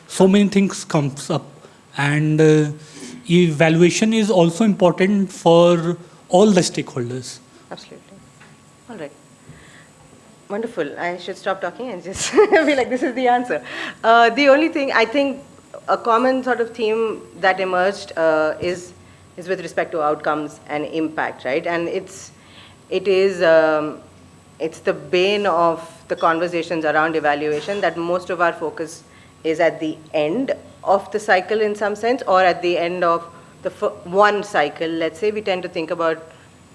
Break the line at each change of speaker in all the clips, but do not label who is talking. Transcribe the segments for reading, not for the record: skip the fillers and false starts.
So many things comes up, and evaluation is also important for all the stakeholders.
Absolutely. All right. Wonderful. I should stop talking and just be like, this is the answer. The only thing I think a common sort of theme that emerged is with respect to outcomes and impact, right? And it is it's the bane of the conversations around evaluation that most of our focus is at the end of the cycle in some sense, or at the end of the one cycle. Let's say we tend to think about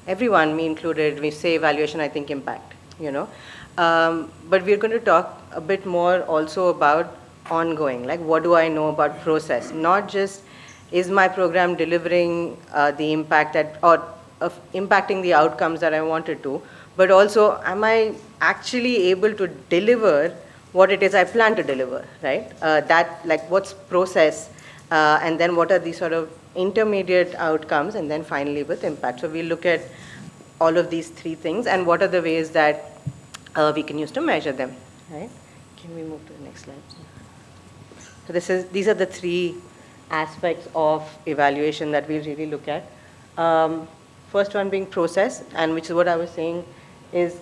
everyone, me included. We say evaluation, I think impact, you know. But we're going to talk a bit more also about ongoing, like what do I know about process, not just is my program delivering the impact that, or impacting the outcomes that I wanted to, but also am I actually able to deliver what it is I plan to deliver, right? That, like, what's process, and then what are the sort of intermediate outcomes, and then finally with impact. So we'll look at all of these three things and what are the ways that we can use to measure them, right? Can we move to the next slide? So these are the three aspects of evaluation that we really look at. First one being process, and which is what I was saying is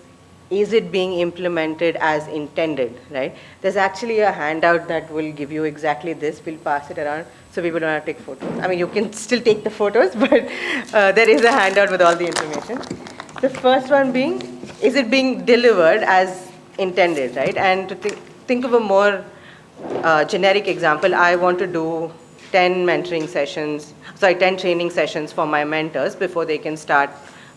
it being implemented as intended, right? There's actually a handout that will give you exactly this. We'll pass it around so people don't have to take photos. I mean, you can still take the photos, but there is a handout with all the information. The first one being, is it being delivered as intended, right? And to think of a more generic example, I want to do 10 10 training sessions for my mentors before they can start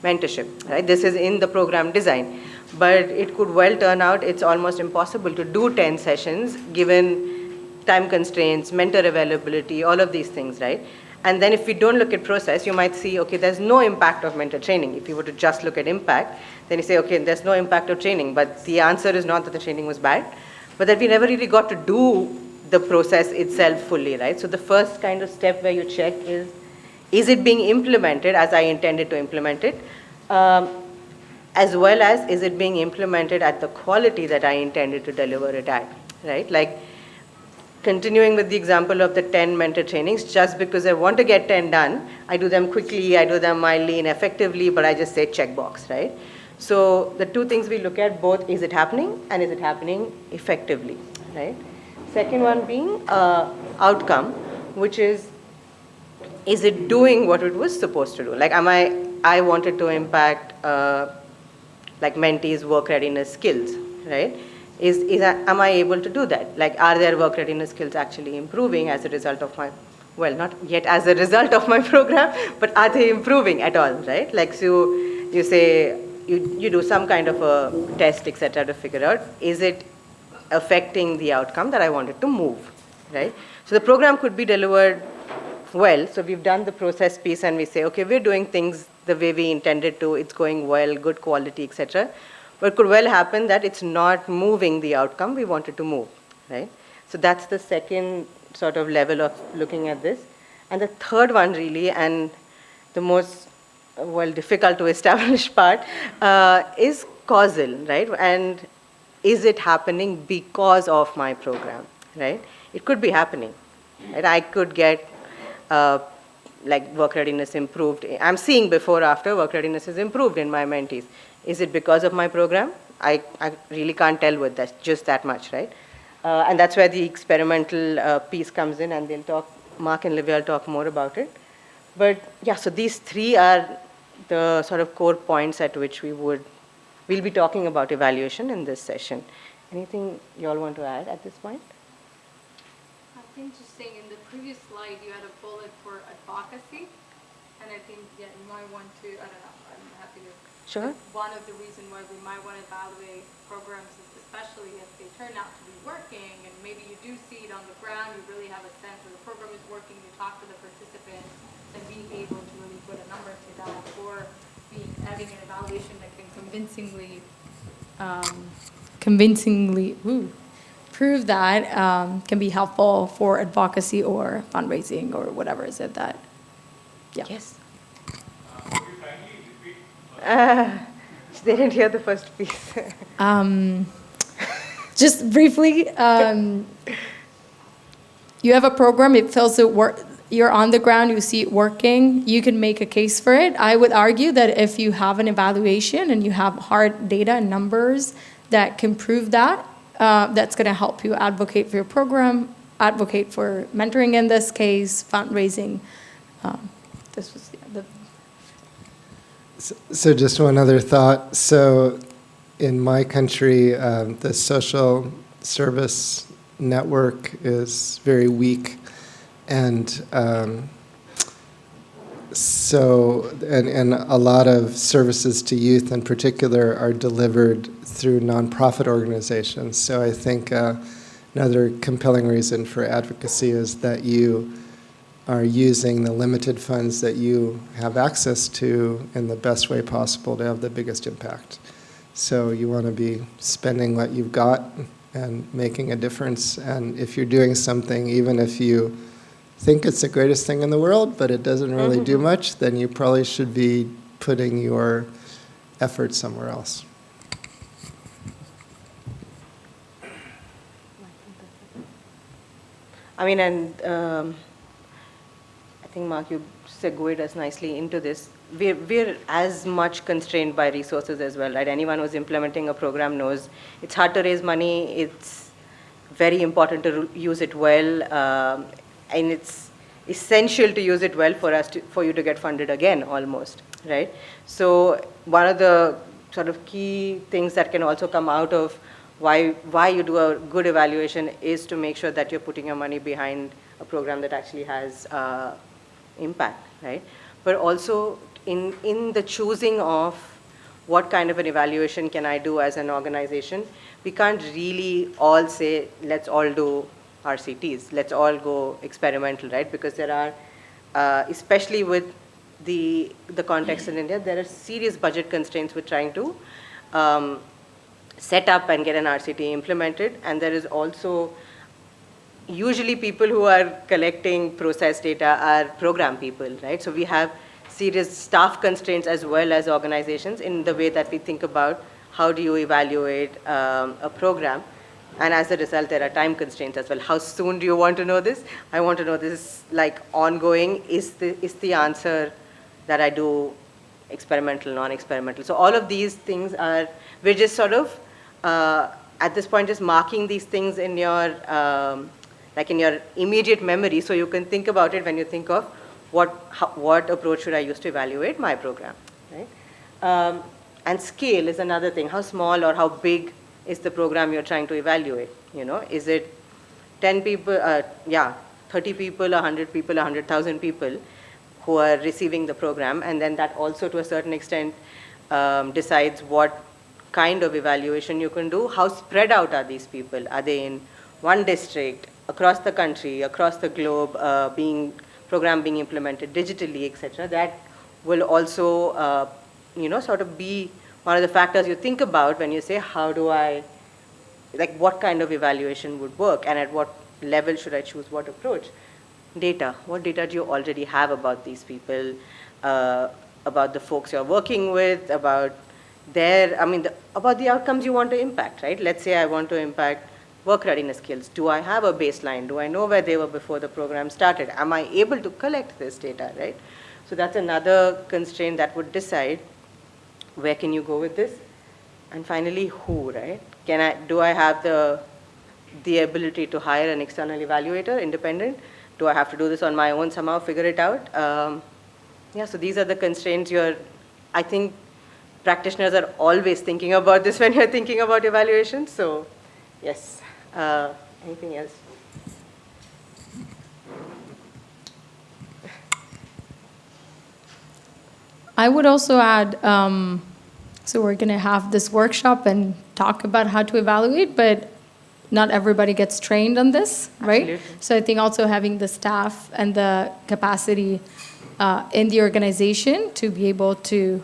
mentorship, right? This is in the program design. But it could well turn out it's almost impossible to do 10 sessions given time constraints, mentor availability, all of these things, right? And then if we don't look at process, you might see, okay, there's no impact of mentor training. If you were to just look at impact, then you say, okay, there's no impact of training. But the answer is not that the training was bad, but that we never really got to do the process itself fully, right? So the first kind of step where you check is it being implemented as I intended to implement it? As well as, is it being implemented at the quality that I intended to deliver it at, right? Like, continuing with the example of the 10 mentor trainings, just because I want to get 10 done, I do them quickly, I do them mildly and effectively, but I just say checkbox, right? So the two things we look at, both is it happening and is it happening effectively, right? Second one being outcome, which is it doing what it was supposed to do? Like, I wanted to impact like mentees' work readiness skills, right? Am I able to do that? Like, are their work readiness skills actually improving as a result of my, well, not yet as a result of my program, but are they improving at all, right? Like, so you say, you do some kind of a test, etc., to figure out, is it affecting the outcome that I wanted to move, right? So the program could be delivered well. So we've done the process piece and we say, okay, we're doing things the way we intended to, it's going well, good quality, etc. But it could well happen that it's not moving the outcome we wanted to move, right? So that's the second sort of level of looking at this. And the third one really, and the most, well, difficult to establish part, is causal, right? And is it happening because of my program, right? It could be happening, right? I could get like work readiness improved. I'm seeing before after work readiness is improved in my mentees. Is it because of my program? I really can't tell with that, just that much, right? And that's where the experimental piece comes in, and they'll talk, Mark and Livia will talk more about it. But yeah, so these three are the sort of core points at which we'll be talking about evaluation in this session. Anything you all want to add at this point?
I think just saying in the previous slide you had a bullet for advocacy, and I think you might want to, I don't know, I'm happy to.
Sure.
One of the reasons why we might want to evaluate programs is especially if they turn out to be working, and maybe you do see it on the ground, you really have a sense that the program is working, you talk to the participants, and being able to really put a number to that, or having an evaluation that can convincingly prove that can be helpful for advocacy or fundraising or whatever is it that, yeah.
Yes. They didn't hear the first piece.
Just briefly,
you have a program, it feels it work. You're on the ground, you see it working, you can make a case for it. I would argue that if you have an evaluation and you have hard data and numbers that can prove that, that's going to help you advocate for your program, advocate for mentoring in this case, fundraising. This was the
So just one other thought. So in my country, the social service network is very weak. And and a lot of services to youth in particular are delivered through nonprofit organizations. So I think another compelling reason for advocacy is that you are using the limited funds that you have access to in the best way possible to have the biggest impact. So you want to be spending what you've got and making a difference. And if you're doing something, even if you think it's the greatest thing in the world, but it doesn't really do much, then you probably should be putting your effort somewhere else.
I mean, and I think, Mark, you segued us nicely into this. We're as much constrained by resources as well, right? Anyone who's implementing a program knows it's hard to raise money, it's very important to use it well, and it's essential to use it well for you to get funded again, almost, right? So one of the sort of key things that can also come out of why you do a good evaluation is to make sure that you're putting your money behind a program that actually has impact, right? But also in the choosing of what kind of an evaluation can I do as an organization, we can't really all say, let's all do RCTs, let's all go experimental, right? Because there are, especially with the context in India, there are serious budget constraints with trying to set up and get an RCT implemented. And there is also, usually people who are collecting process data are program people, right? So we have serious staff constraints as well as organizations in the way that we think about how do you evaluate a program. And as a result, there are time constraints as well. How soon do you want to know this? I want to know this like ongoing. Is the answer that I do experimental, non-experimental? So all of these things are, we're just sort of, at this point, just marking these things in your, like in your immediate memory, so you can think about it when you think of what approach should I use to evaluate my program, right? And scale is another thing. How small or how big is the program you're trying to evaluate? You know, is it 10 people, 30 people, 100 people, 100,000 people who are receiving the program, and then that also to a certain extent decides what kind of evaluation you can do. How spread out are these people? Are they in one district, across the country, across the globe, program being implemented digitally, etc.? That will also, sort of be one of the factors you think about when you say, how do I, like what kind of evaluation would work and at what level should I choose what approach? Data. What data do you already have about these people, about the folks you're working with, about about the outcomes you want to impact, right? Let's say I want to impact work readiness skills. Do I have a baseline? Do I know where they were before the program started? Am I able to collect this data, right? So that's another constraint that would decide where can you go with this? And finally, who, right? Do I have the ability to hire an external evaluator, independent? Do I have to do this on my own somehow, figure it out? So these are the constraints I think practitioners are always thinking about this when you're thinking about evaluation. So yes, anything else?
I would also add, so we're going to have this workshop and talk about how to evaluate, but not everybody gets trained on this, right?
Absolutely.
So I think also having the staff and the capacity in the organization to be able to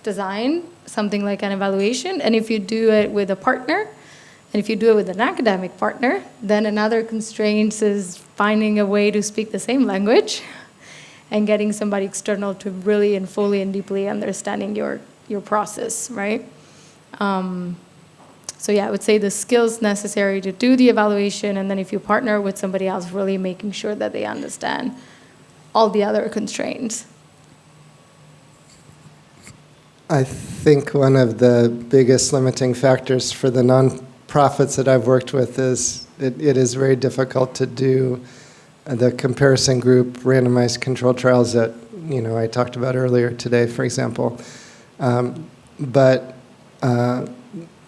design something like an evaluation. And if you do it with a partner, and if you do it with an academic partner, then another constraint is finding a way to speak the same language and getting somebody external to really and fully and deeply understanding your process, right? So yeah, I would say the skills necessary to do the evaluation, and then if you partner with somebody else, really making sure that they understand all the other constraints.
I think one of the biggest limiting factors for the nonprofits that I've worked with is it is very difficult to do the comparison group randomized controlled trials that I talked about earlier today, for example. But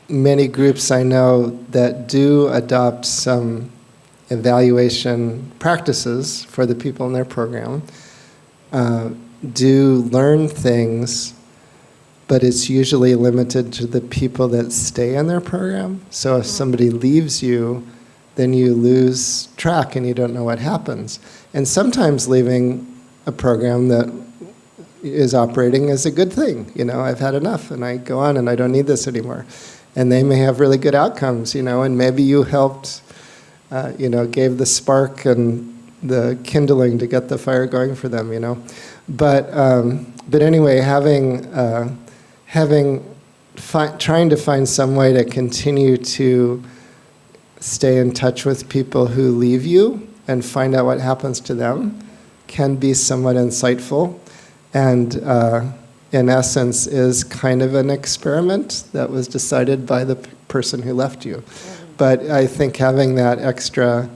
many groups I know that do adopt some evaluation practices for the people in their program do learn things, but it's usually limited to the people that stay in their program. So if somebody leaves you, then you lose track and you don't know what happens. And sometimes leaving a program that is operating is a good thing. I've had enough and I go on and I don't need this anymore. And they may have really good outcomes, and maybe you helped, gave the spark and the kindling to get the fire going for them, But anyway, trying to find some way to continue to stay in touch with people who leave you and find out what happens to them can be somewhat insightful, and in essence is kind of an experiment that was decided by the person who left you. But I think having that extra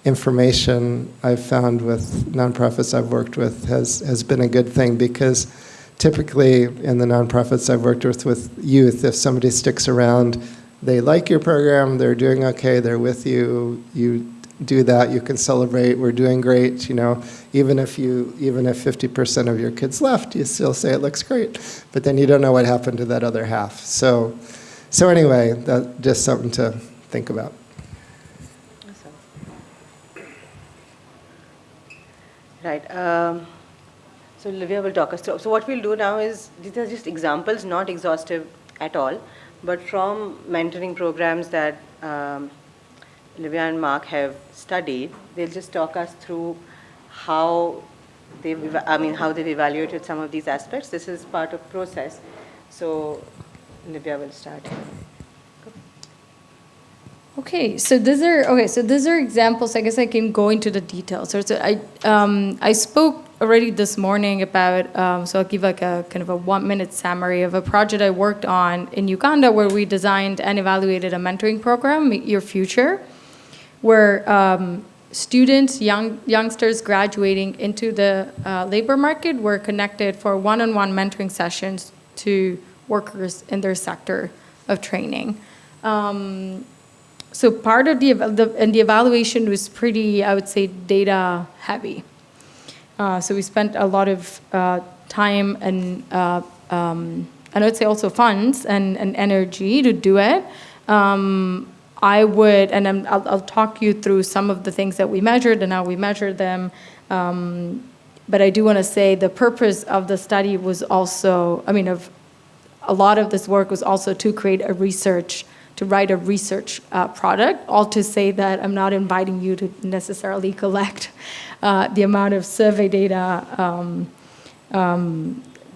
information I've found with nonprofits I've worked with has been a good thing, because typically in the nonprofits I've worked with youth, if somebody sticks around, they like your program, they're doing okay, they're with you, you do that, you can celebrate, we're doing great, even if 50% of your kids left, you still say it looks great, but then you don't know what happened to that other half. So anyway, that's just something to think about.
Right. So Livia will talk us through. So what we'll do now is, these are just examples, not exhaustive at all, but from mentoring programs that Livia and Mark have studied. They'll just talk us through how they've evaluated some of these aspects. This is part of process. So Livia will start.
Okay, so these are examples. I guess I can go into the details. So I spoke already this morning about, so I'll give like a kind of a 1-minute summary of a project I worked on in Uganda, where we designed and evaluated a mentoring program, Meet Your Future, where students, youngsters graduating into the labor market were connected for one-on-one mentoring sessions to workers in their sector of training. So part of the evaluation was pretty, I would say, data heavy. So we spent a lot of time and I would say also funds and energy to do it. I'll talk you through some of the things that we measured and how we measured them. But I do want to say the purpose of the study was also, of a lot of this work was also to write a research product, all to say that I'm not inviting you to necessarily collect the amount of survey data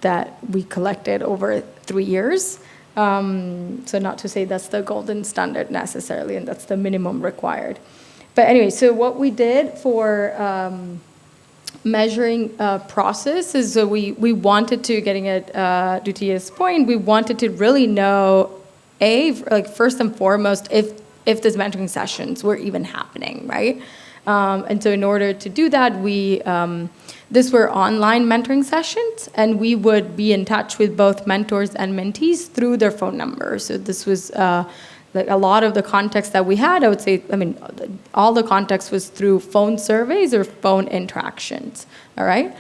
that we collected over 3 years. So not to say that's the golden standard necessarily, and that's the minimum required. But anyway, so what we did for measuring process is we wanted to, getting at Dutia's point, we wanted to really know, first and foremost, if these mentoring sessions were even happening, right? And so in order to do that, these were online mentoring sessions, and we would be in touch with both mentors and mentees through their phone numbers. So this was like a lot of the context that we had, I would say, all the context was through phone surveys or phone interactions, all right?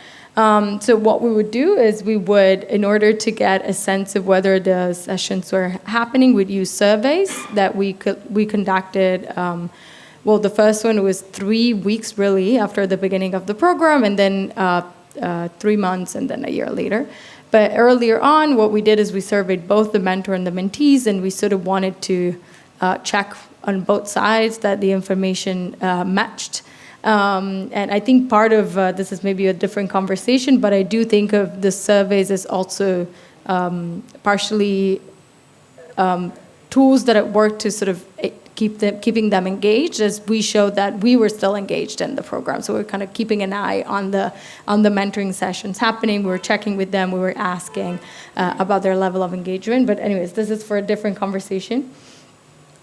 So what we would do is we would, in order to get a sense of whether the sessions were happening, we'd use surveys that we conducted. The first one was 3 weeks really after the beginning of the program, and then 3 months, and then a year later. But earlier on, what we did is we surveyed both the mentor and the mentees, and we sort of wanted to check on both sides that the information matched. And I think part of this is maybe a different conversation, but I do think of the surveys as also partially tools that it worked to sort of keeping them engaged, as we showed that we were still engaged in the program. So we're kind of keeping an eye on the mentoring sessions happening. We were checking with them. We were asking about their level of engagement. But anyways, this is for a different conversation.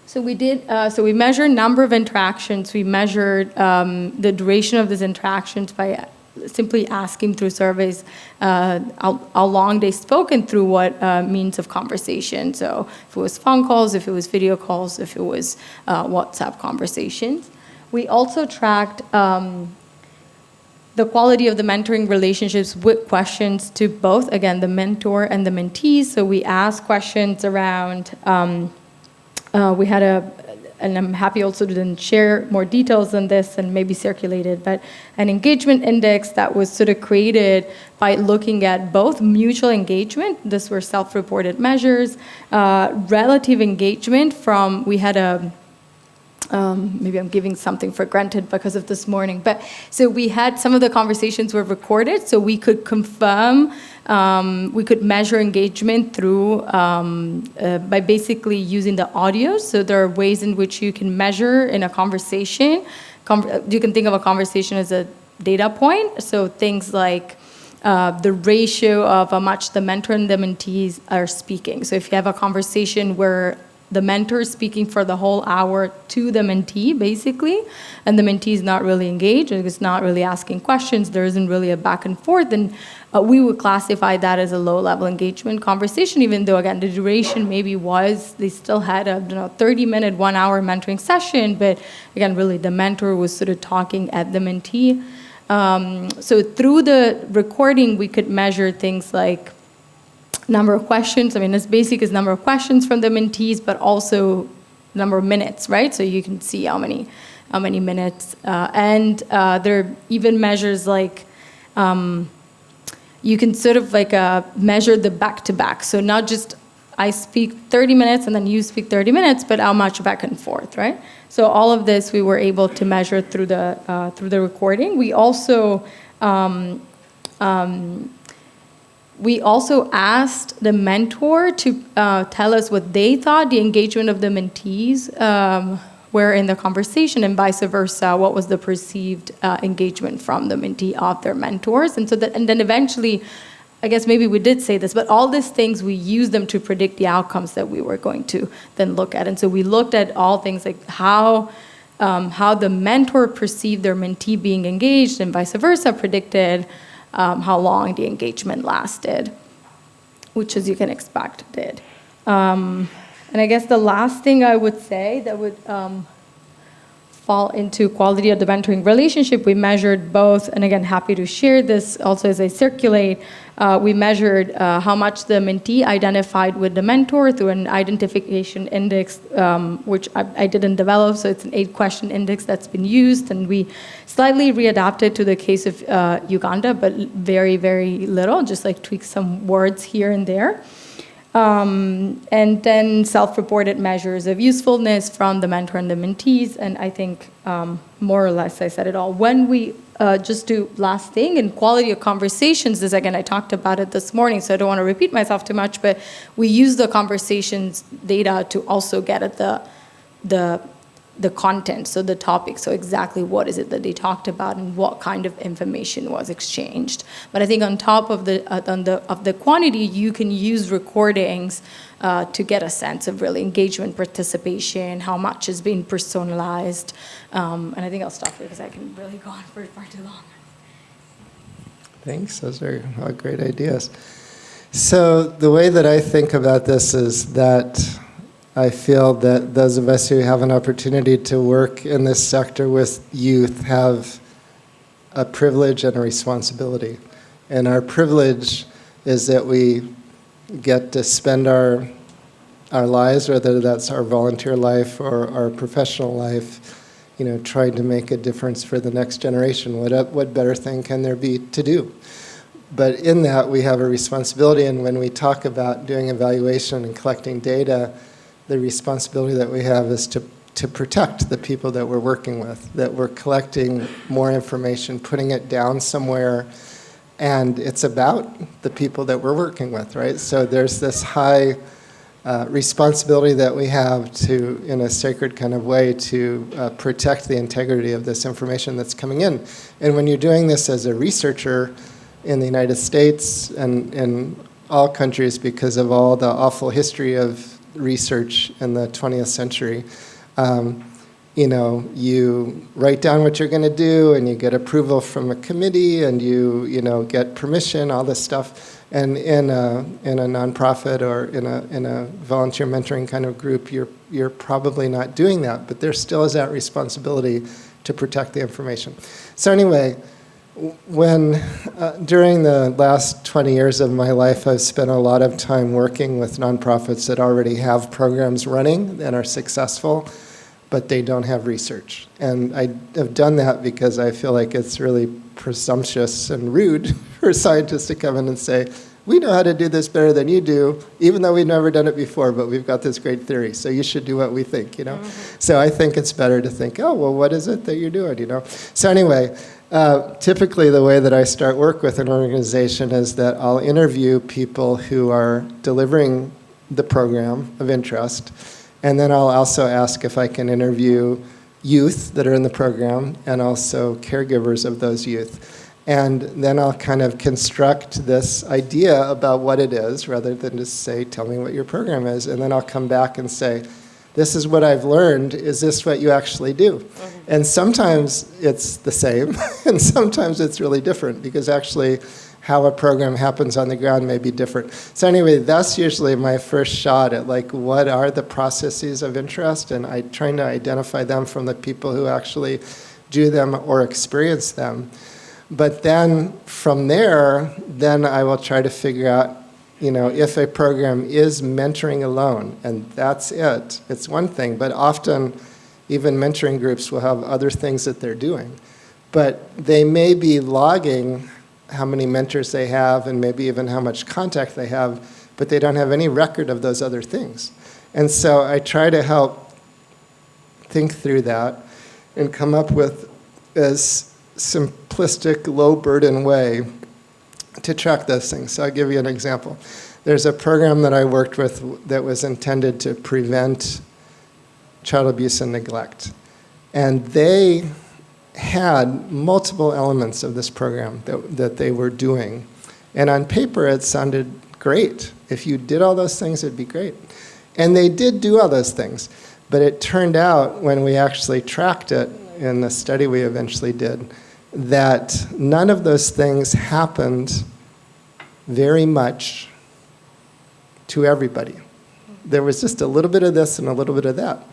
So we did. So we measured number of interactions. We measured the duration of these interactions by simply asking through surveys how long they spoke and through what means of conversation. So if it was phone calls, if it was video calls, if it was WhatsApp conversations. We also tracked the quality of the mentoring relationships with questions to both, again, the mentor and the mentees. So we asked questions around, we had and I'm happy also to then share more details on this and maybe circulate it, but an engagement index that was sort of created by looking at both mutual engagement, these were self-reported measures, relative engagement from, we had maybe I'm giving something for granted because of this morning, but so we had some of the conversations were recorded, so we could confirm, we could measure engagement through by basically using the audio. So there are ways in which you can measure in a conversation. You can think of a conversation as a data point. So things like the ratio of how much the mentor and the mentees are speaking. So if you have a conversation where the mentor is speaking for the whole hour to the mentee, basically, and the mentee is not really engaged, and is not really asking questions, there isn't really a back and forth, and we would classify that as a low-level engagement conversation, even though, again, the duration maybe was, they still had a 30-minute, 1-hour mentoring session, but again, really the mentor was sort of talking at the mentee. So through the recording, we could measure things like number of questions. I mean, as basic as number of questions from the mentees, but also number of minutes, right? So you can see how many minutes. And there are even measures like, you can sort of like measure the back-to-back. So not just I speak 30 minutes and then you speak 30 minutes, but how much back and forth, right? So all of this we were able to measure through the recording. We also asked the mentor to tell us what they thought the engagement of the mentees were in the conversation, and vice versa, what was the perceived engagement from the mentee of their mentors. And then eventually, I guess maybe we did say this, but all these things, we used them to predict the outcomes that we were going to then look at. And so we looked at all things like how the mentor perceived their mentee being engaged, and vice versa, predicted how long the engagement lasted, which, as you can expect, did. And I guess the last thing I would say that would fall into quality of the mentoring relationship, we measured both, and again, happy to share this also as I circulate, we measured how much the mentee identified with the mentor through an identification index, which I didn't develop, so it's an 8-question index that's been used, and we slightly readapted to the case of Uganda, but very, very little, just like tweak some words here and there. And then self-reported measures of usefulness from the mentor and the mentees, and I think more or less I said it all. When we just do last thing, in quality of conversations, this again, I talked about it this morning, so I don't want to repeat myself too much, but we use the conversations data to also get at the content, so the topic, so exactly what is it that they talked about and what kind of information was exchanged. But I think on top of the quantity, you can use recordings to get a sense of really engagement, participation, how much is being personalized. And I think I'll stop here because I can really go on for far too long.
Thanks. Those are all great ideas. So the way that I think about this is that I feel that those of us who have an opportunity to work in this sector with youth have a privilege and a responsibility. And our privilege is that we get to spend our lives, whether that's our volunteer life or our professional life, trying to make a difference for the next generation. What better thing can there be to do? But in that, we have a responsibility, and when we talk about doing evaluation and collecting data, the responsibility that we have is to protect the people that we're working with, that we're collecting more information, putting it down somewhere, and it's about the people that we're working with, right? So there's this high responsibility that we have to, in a sacred kind of way, to protect the integrity of this information that's coming in. And when you're doing this as a researcher in the United States and in all countries, because of all the awful history of research in the 20th century, you write down what you're going to do, and you get approval from a committee, and you get permission, all this stuff. And in a nonprofit or in a volunteer mentoring kind of group, you're probably not doing that, but there still is that responsibility to protect the information. So anyway, when during the last 20 years of my life, I've spent a lot of time working with nonprofits that already have programs running and are successful, but they don't have research. And I have done that because I feel like it's really presumptuous and rude for scientists to come in and say, we know how to do this better than you do, even though we've never done it before, but we've got this great theory, so you should do what we think, Mm-hmm. So I think it's better to think, oh, well, what is it that you're doing, So anyway, typically the way that I start work with an organization is that I'll interview people who are delivering the program of interest, and then I'll also ask if I can interview youth that are in the program and also caregivers of those youth. And then I'll kind of construct this idea about what it is rather than just say, tell me what your program is. And then I'll come back and say, this is what I've learned. Is this what you actually do? Mm-hmm. And sometimes it's the same, and sometimes it's really different, because actually how a program happens on the ground may be different. So anyway, that's usually my first shot at what are the processes of interest, and I'm trying to identify them from the people who actually do them or experience them. But then from there, then I will try to figure out, if a program is mentoring alone, and that's it. It's one thing, but often even mentoring groups will have other things that they're doing. But they may be logging how many mentors they have and maybe even how much contact they have, but they don't have any record of those other things. And so I try to help think through that and come up with as simplistic, low-burden way to track those things. So I'll give you an example. There's a program that I worked with that was intended to prevent child abuse and neglect. And they had multiple elements of this program that they were doing. And on paper, it sounded great. If you did all those things, it'd be great. And they did do all those things. But it turned out, when we actually tracked it in the study we eventually did, that none of those things happened very much to everybody. There was just a little bit of this and a little bit of that.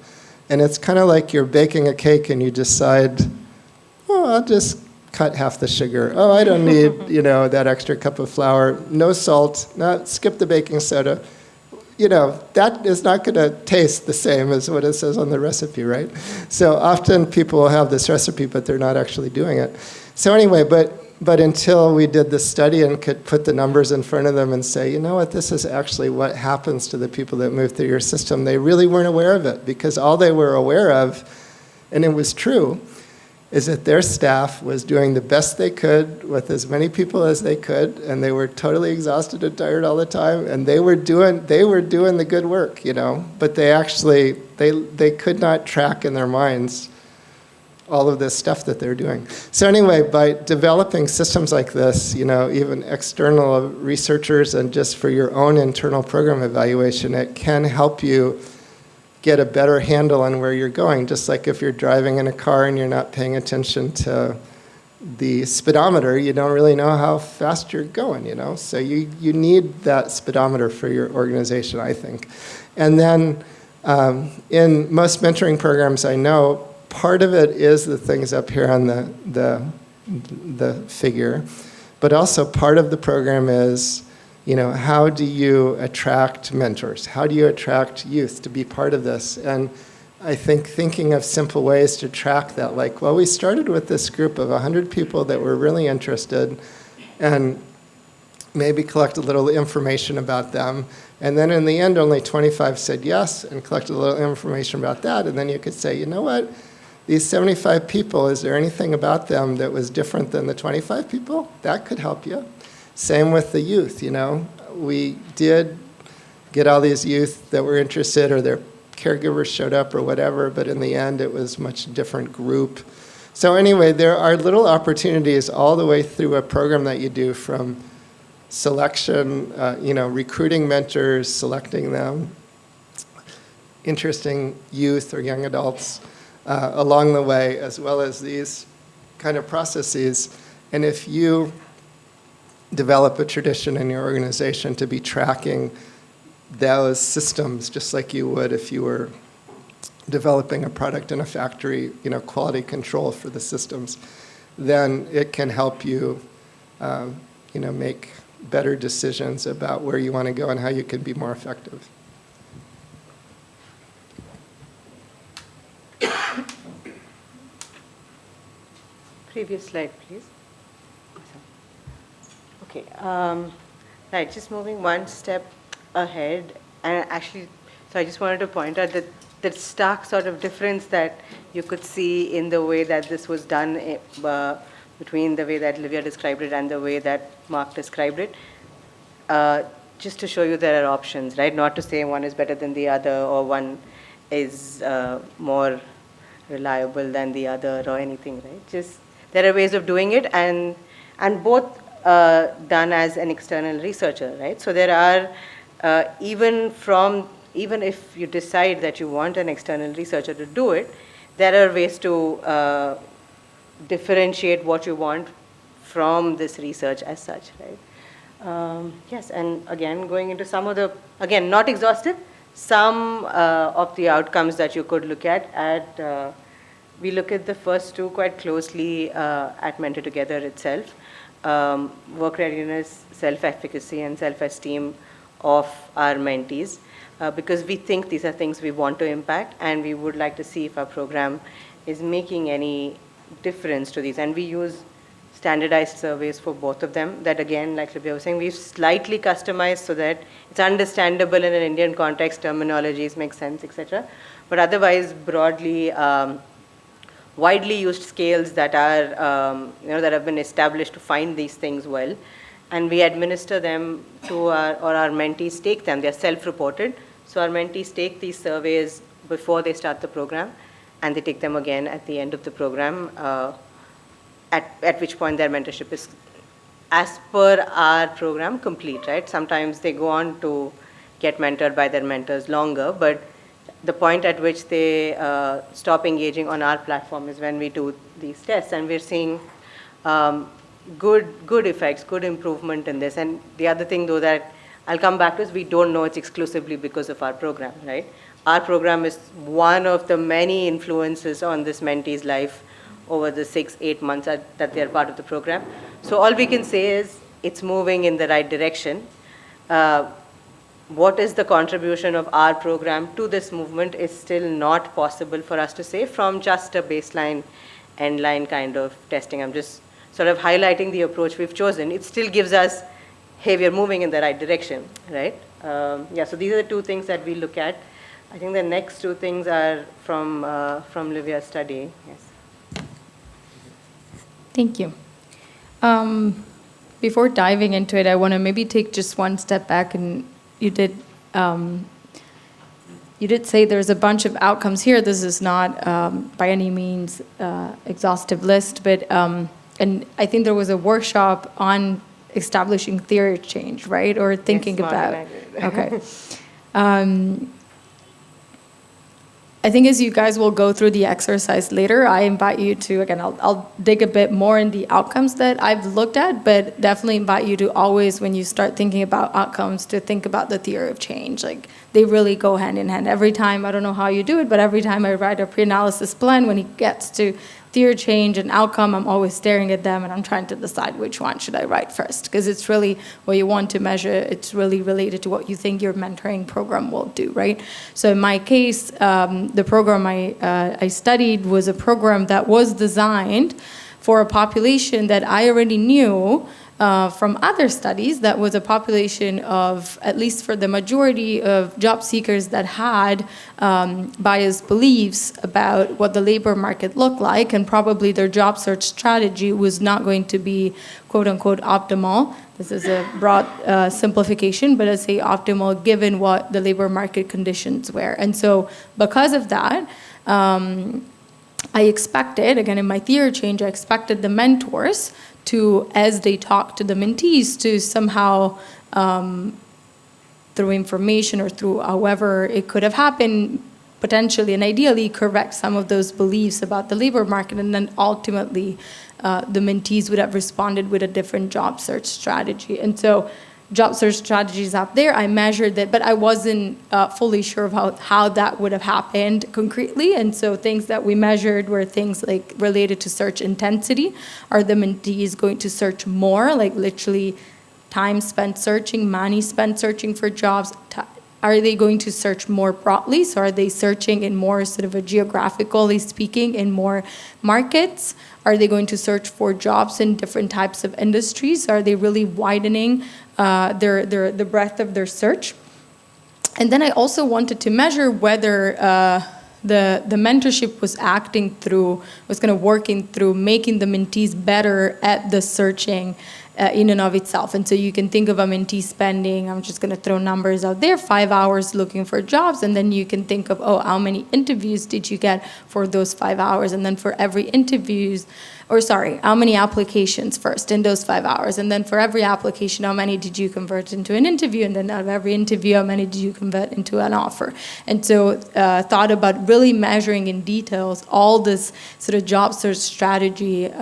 And it's kind of like you're baking a cake and you decide, oh, I'll just cut half the sugar. Oh, I don't need, that extra cup of flour. No salt. Skip the baking soda. That is not going to taste the same as what it says on the recipe, right? So often people will have this recipe, but they're not actually doing it. So anyway, but until we did the study and could put the numbers in front of them and say, you know what, this is actually what happens to the people that move through your system, they really weren't aware of it, because all they were aware of, and it was true, is that their staff was doing the best they could with as many people as they could, and they were totally exhausted and tired all the time, and they were doing the good work, but they actually, they could not track in their minds all of this stuff that they're doing. So anyway, by developing systems like this, even external researchers and just for your own internal program evaluation, it can help you get a better handle on where you're going. Just like if you're driving in a car and you're not paying attention to the speedometer, you don't really know how fast you're going, So you need that speedometer for your organization, I think. And then in most mentoring programs I know, part of it is the things up here on the figure, but also part of the program is, how do you attract mentors? How do you attract youth to be part of this? And I think thinking of simple ways to track that, we started with this group of 100 people that were really interested, and maybe collect a little information about them. And then in the end, only 25 said yes, and collected a little information about that. And then you could say, you know what? These 75 people, is there anything about them that was different than the 25 people? That could help you. Same with the youth, We did get all these youth that were interested, or their caregivers showed up or whatever, but in the end it was a much different group. So anyway, there are little opportunities all the way through a program that you do, from selection, recruiting mentors, selecting them, interesting youth or young adults along the way, as well as these kind of processes. And if you develop a tradition in your organization to be tracking those systems, just like you would if you were developing a product in a factory, quality control for the systems, then it can help you, make better decisions about where you want to go and how you can be more effective.
Previous slide, please. Okay. Right, just moving one step ahead, and actually, so I just wanted to point out that stark sort of difference that you could see in the way that this was done between the way that Livia described it and the way that Mark described it. Just to show you there are options, right? Not to say one is better than the other, or one is more reliable than the other, or anything, right? Just there are ways of doing it, and both done as an external researcher, right? So there are even if you decide that you want an external researcher to do it, there are ways to differentiate what you want from this research as such, right? Yes, and again, going into some of the, again, not exhaustive, some of the outcomes that you could look at, we look at the first two quite closely at Mentor Together itself. Work readiness, self-efficacy, and self-esteem of our mentees, because we think these are things we want to impact, and we would like to see if our program is making any difference to these. And we use standardized surveys for both of them that, again, like Livia was saying, we've slightly customized so that it's understandable in an Indian context, terminologies make sense, etc. But otherwise, broadly, widely used scales that are, that have been established to find these things well. And we administer them to our mentees take them. They're self-reported. So our mentees take these surveys before they start the program, and they take them again at the end of the program, at which point their mentorship is, as per our program, complete, right? Sometimes they go on to get mentored by their mentors longer, but the point at which they stop engaging on our platform is when we do these tests, and we're seeing good effects, good improvement in this. And the other thing, though, that I'll come back to is we don't know it's exclusively because of our program, right? Our program is one of the many influences on this mentee's life over the 6-8 months that they're part of the program. So all we can say is it's moving in the right direction. What is the contribution of our program to this movement is still not possible for us to say from just a baseline, end-line kind of testing. I'm just sort of highlighting the approach we've chosen. It still gives us, hey, we're moving in the right direction, right? So these are the two things that we look at. I think the next two things are from Livia's study. Yes.
Thank you. Before diving into it, I want to maybe take just one step back, and you did say there's a bunch of outcomes here. This is not by any means exhaustive list, but and I think there was a workshop on establishing theory of change, right? Or thinking
Yes,
about.
okay.
I think as you guys will go through the exercise later, I invite you to, again, I'll dig a bit more in the outcomes that I've looked at, but definitely invite you to always, when you start thinking about outcomes, to think about the theory of change. Like, they really go hand in hand. Every time, I don't know how you do it, but every time I write a pre-analysis plan, when it gets to theory of change and outcome, I'm always staring at them and I'm trying to decide which one should I write first, because it's really what you want to measure. It's really related to what you think your mentoring program will do, right? So in my case, the program I studied was a program that was designed for a population that I already knew from other studies, that was a population of, at least for the majority of job seekers, that had biased beliefs about what the labor market looked like, and probably their job search strategy was not going to be quote unquote optimal. this is a broad simplification, but let's say optimal given what the labor market conditions were. And so because of that, I expected, again, in my theory change, I expected the mentors to, as they talk to the mentees, to somehow, through information or through however it could have happened, potentially and ideally correct some of those beliefs about the labor market, and then ultimately the mentees would have responded with a different job search strategy. And so job search strategies out there, I measured that, but I wasn't fully sure of how that would have happened concretely. And so things that we measured were things like related to search intensity. Are the mentees going to search more, like literally time spent searching, money spent searching for jobs? Are they going to search more broadly? So are they searching in more sort of a geographically speaking in more markets? Are they going to search for jobs in different types of industries? Are they really widening the breadth of their search? And then I also wanted to measure whether the mentorship was working through making the mentees better at the searching in and of itself. And so you can think of a mentee spending, I'm just going to throw numbers out there, 5 hours looking for jobs, and then you can think of, how many interviews did you get for those 5 hours? And then for every how many applications first in those 5 hours? And then for every application, how many did you convert into an interview? And then out of every interview, how many did you convert into an offer? And so thought about really measuring in details all this sort of job search strategy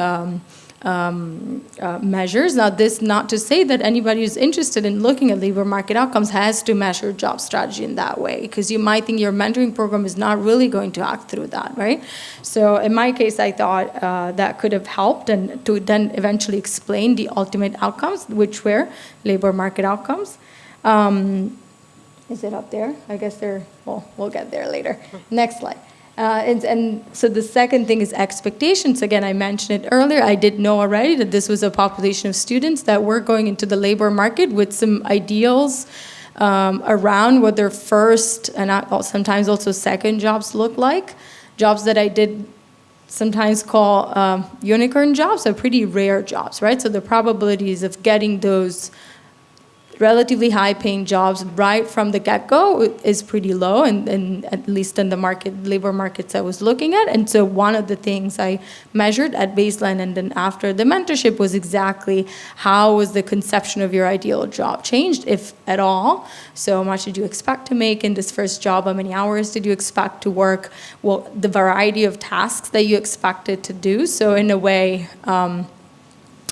measures. Now, this not to say that anybody who's interested in looking at labor market outcomes has to measure job strategy in that way, because you might think your mentoring program is not really going to act through that, right? So in my case, I thought that could have helped and to then eventually explain the ultimate outcomes, which were labor market outcomes. Is it up there? I guess we'll get there later. Next slide. And so the second thing is expectations. Again, I mentioned it earlier. I did know already that this was a population of students that were going into the labor market with some ideals around what their first and sometimes also second jobs look like. Jobs that I did sometimes call unicorn jobs are pretty rare jobs, right? So the probabilities of getting those relatively high-paying jobs right from the get-go is pretty low, and at least in the labor markets I was looking at. And so one of the things I measured at baseline and then after the mentorship was exactly how was the conception of your ideal job changed, if at all. So how much did you expect to make in this first job? How many hours did you expect to work? Well, the variety of tasks that you expected to do. So in a way,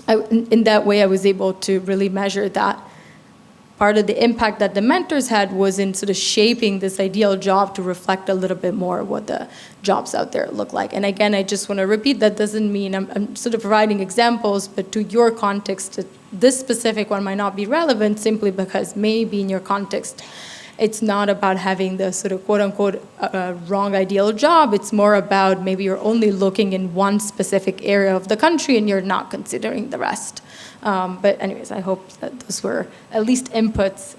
in that way, I was able to really measure that. Part of the impact that the mentors had was in sort of shaping this ideal job to reflect a little bit more what the jobs out there look like. And again, I just want to repeat, that doesn't mean I'm sort of providing examples, but to your context, this specific one might not be relevant simply because maybe in your context, it's not about having the sort of quote-unquote wrong ideal job. It's more about maybe you're only looking in one specific area of the country and you're not considering the rest. But anyways, I hope that those were at least inputs.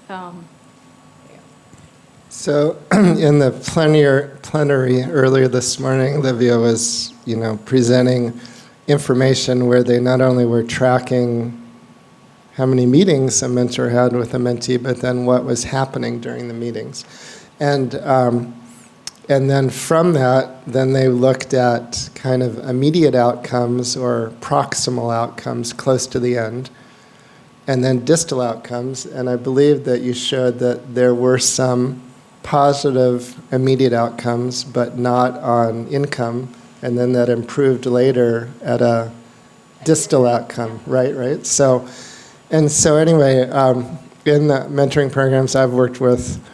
So in the plenary earlier this morning, Livia was, presenting information where they not only were tracking how many meetings a mentor had with a mentee, but then what was happening during the meetings. And then from that, then they looked at kind of immediate outcomes or proximal outcomes close to the end, and then distal outcomes. And I believe that you showed that there were some positive immediate outcomes, but not on income, and then that improved later at a distal outcome, right? So anyway, in the mentoring programs I've worked with,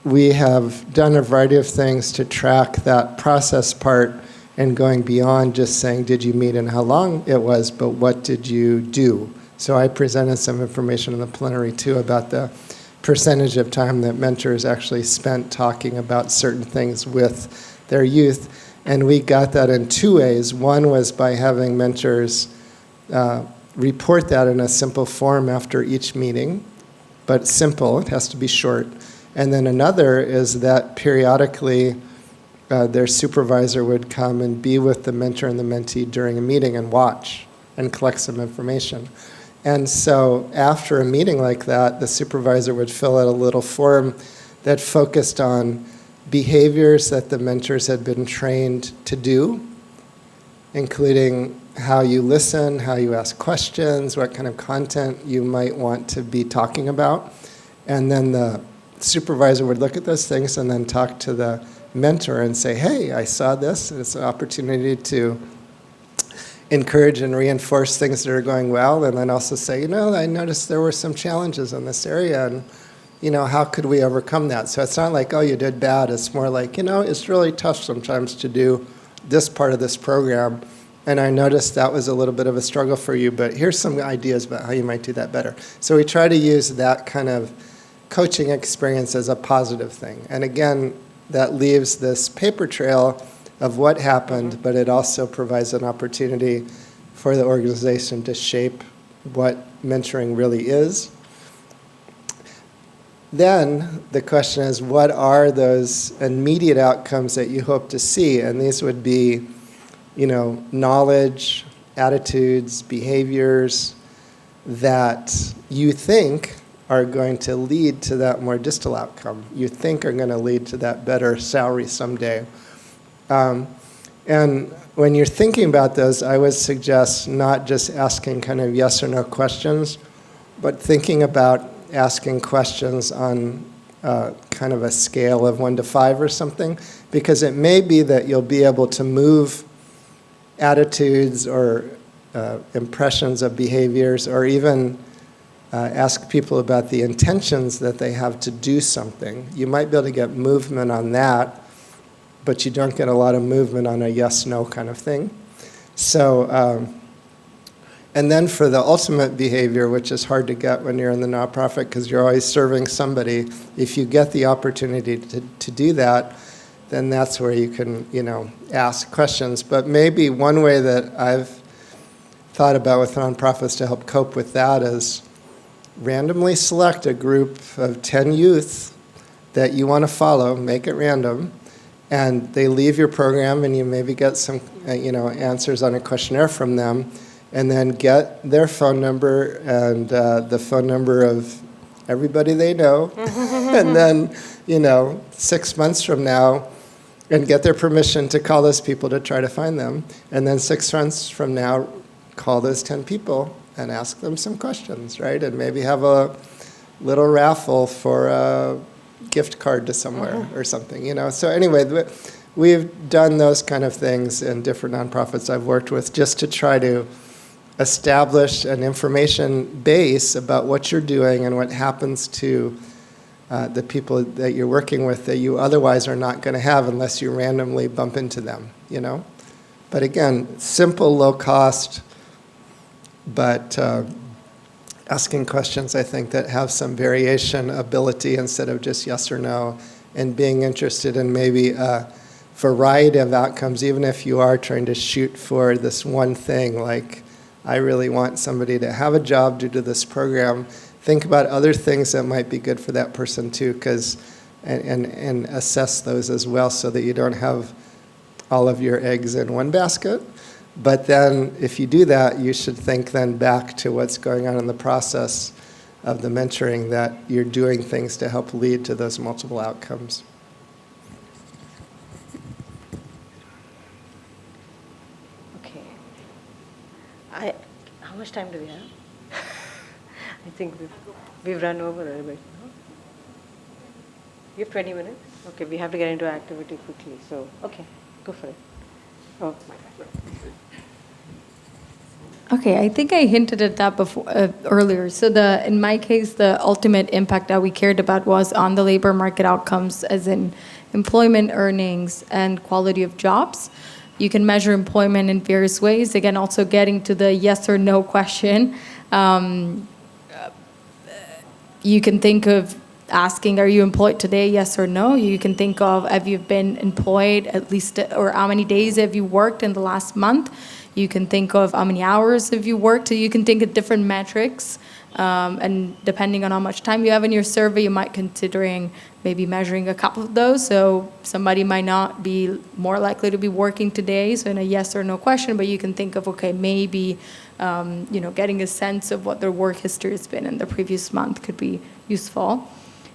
we have done a variety of things to track that process part and going beyond just saying, did you meet and how long it was, but what did you do? So I presented some information in the plenary too about the percentage of time that mentors actually spent talking about certain things with their youth. And we got that in two ways. One was by having mentors report that in a simple form after each meeting, but simple, it has to be short. And then another is that periodically their supervisor would come and be with the mentor and the mentee during a meeting and watch and collect some information. And so after a meeting like that, the supervisor would fill out a little form that focused on behaviors that the mentors had been trained to do, including how you listen, how you ask questions, what kind of content you might want to be talking about. And then the supervisor would look at those things and then talk to the mentor and say, hey, I saw this. It's an opportunity to encourage and reinforce things that are going well, and then also say, I noticed there were some challenges in this area, and how could we overcome that? So it's not like, oh, you did bad. It's more like, it's really tough sometimes to do this part of this program, and I noticed that was a little bit of a struggle for you, but here's some ideas about how you might do that better. So we try to use that kind of coaching experience as a positive thing. And again, that leaves this paper trail of what happened, but it also provides an opportunity for the organization to shape what mentoring really is. Then the question is, what are those immediate outcomes that you hope to see? And these would be, knowledge, attitudes, behaviors that you think are going to lead to that more distal outcome. You think are going to lead to that better salary someday. And when you're thinking about those, I would suggest not just asking kind of yes or no questions, but thinking about asking questions on kind of a scale of 1 to 5 or something, because it may be that you'll be able to move attitudes or impressions of behaviors, or even ask people about the intentions that they have to do something. You might be able to get movement on that, but you don't get a lot of movement on a yes-no kind of thing. So, and then for the ultimate behavior, which is hard to get when you're in the nonprofit because you're always serving somebody, if you get the opportunity to do that, then that's where you can, ask questions. But maybe one way that I've thought about with nonprofits to help cope with that is randomly select a group of 10 youth that you want to follow, make it random, and they leave your program and you maybe get some answers on a questionnaire from them, and then get their phone number and the phone number of everybody they know, and then 6 months from now, and get their permission to call those people to try to find them, and then 6 months from now, call those 10 people and ask them some questions, right? And maybe have a little raffle for a gift card to somewhere or something, So anyway, we've done those kind of things in different nonprofits I've worked with just to try to establish an information base about what you're doing and what happens to the people that you're working with that you otherwise are not going to have unless you randomly bump into them, But again, simple, low cost, but asking questions, I think, that have some variation ability instead of just yes or no, and being interested in maybe a variety of outcomes, even if you are trying to shoot for this one thing, like I really want somebody to have a job due to this program. Think about other things that might be good for that person too, and assess those as well so that you don't have all of your eggs in one basket. But then if you do that, you should think then back to what's going on in the process of the mentoring, that you're doing things to help lead to those multiple outcomes.
Okay. How much time do we have? I think we've run over a little bit. No? You have 20 minutes? Okay, we have to get into activity quickly. So, okay, go for it. Oh, my God.
Okay, I think I hinted at that before earlier. So in my case, the ultimate impact that we cared about was on the labor market outcomes, as in employment, earnings, and quality of jobs. You can measure employment in various ways. Again, also getting to the yes or no question. You can think of asking, are you employed today, yes or no? You can think of, have you been employed at least, or how many days have you worked in the last month? You can think of how many hours have you worked. So you can think of different metrics. And depending on how much time you have in your survey, you might considering maybe measuring a couple of those. So somebody might not be more likely to be working today, so in a yes or no question, but you can think of, okay, maybe, getting a sense of what their work history has been in the previous month could be useful.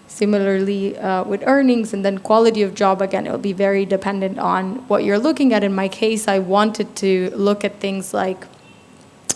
Similarly, with earnings and then quality of job, again, it will be very dependent on what you're looking at. In my case, I wanted to look at things like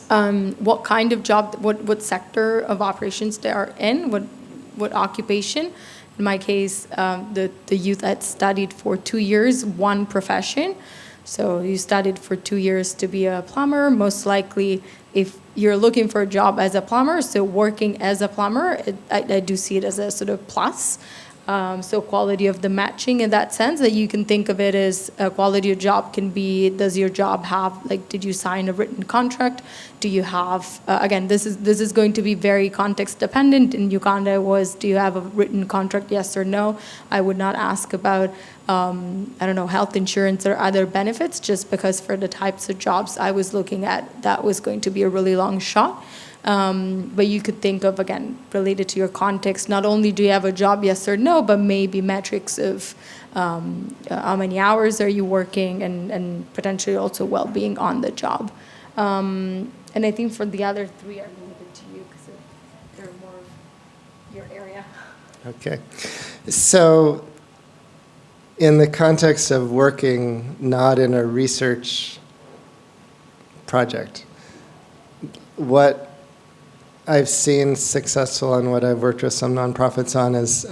what kind of job, what sector of operations they are in, what occupation. In my case, the youth had studied for 2 years, one profession. So you studied for 2 years to be a plumber. Most likely, if you're looking for a job as a plumber, so working as a plumber, I do see it as a sort of plus. So quality of the matching in that sense, that you can think of it as a quality of job can be, does your job have, did you sign a written contract? Do you have, again, this is going to be very context dependent. In Uganda do you have a written contract, yes or no? I would not ask about, health insurance or other benefits, just because for the types of jobs I was looking at, that was going to be a really long shot. But you could think of, again, related to your context, not only do you have a job, yes or no, but maybe metrics of how many hours are you working and potentially also well-being on the job. And I think for the other three, I'll leave it to you because they're more of your area.
Okay. So in the context of working not in a research project, what I've seen successful and what I've worked with some nonprofits on is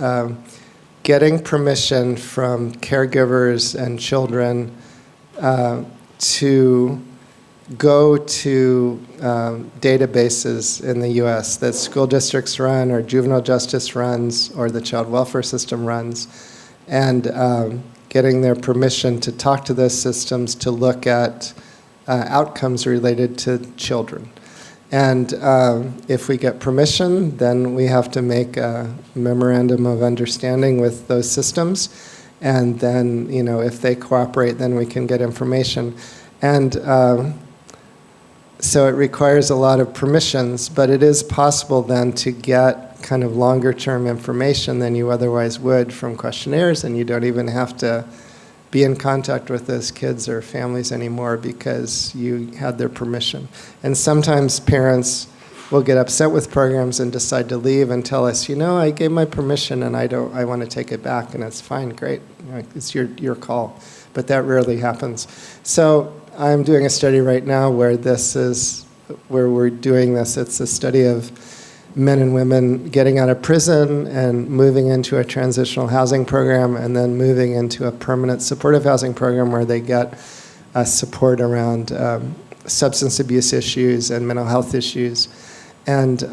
getting permission from caregivers and children to go to databases in the U.S. that school districts run or juvenile justice runs or the child welfare system runs, and getting their permission to talk to those systems to look at outcomes related to children. And if we get permission, then we have to make a memorandum of understanding with those systems. And then, if they cooperate, then we can get information. And so it requires a lot of permissions, but it is possible then to get kind of longer term information than you otherwise would from questionnaires, and you don't even have to be in contact with those kids or families anymore because you had their permission. And sometimes parents will get upset with programs and decide to leave and tell us, I gave my permission and I want to take it back, and it's fine, great, it's your call. But that rarely happens. So I'm doing a study right now where we're doing this. It's a study of men and women getting out of prison and moving into a transitional housing program and then moving into a permanent supportive housing program where they get support around substance abuse issues and mental health issues. And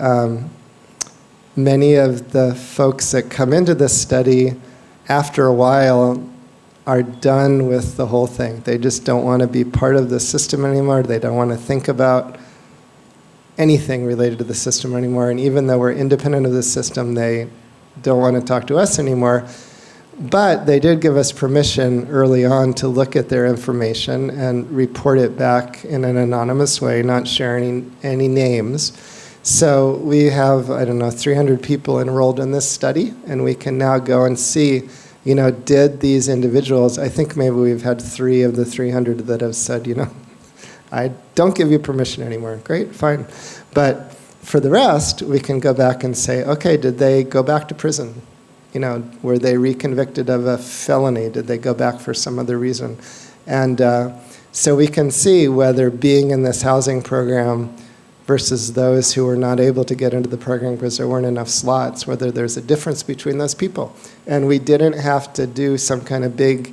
many of the folks that come into this study, after a while, are done with the whole thing. They just don't want to be part of the system anymore. They don't want to think about anything related to the system anymore. And even though we're independent of the system, they don't want to talk to us anymore. But they did give us permission early on to look at their information and report it back in an anonymous way, not sharing any names. So we have, 300 people enrolled in this study, and we can now go and see, did these individuals, I think maybe we've had 3 of the 300 that have said, I don't give you permission anymore. Great, fine. But for the rest, we can go back and say, okay, did they go back to prison? Were they reconvicted of a felony? Did they go back for some other reason? And so we can see whether being in this housing program versus those who were not able to get into the program because there weren't enough slots, whether there's a difference between those people. And we didn't have to do some kind of big,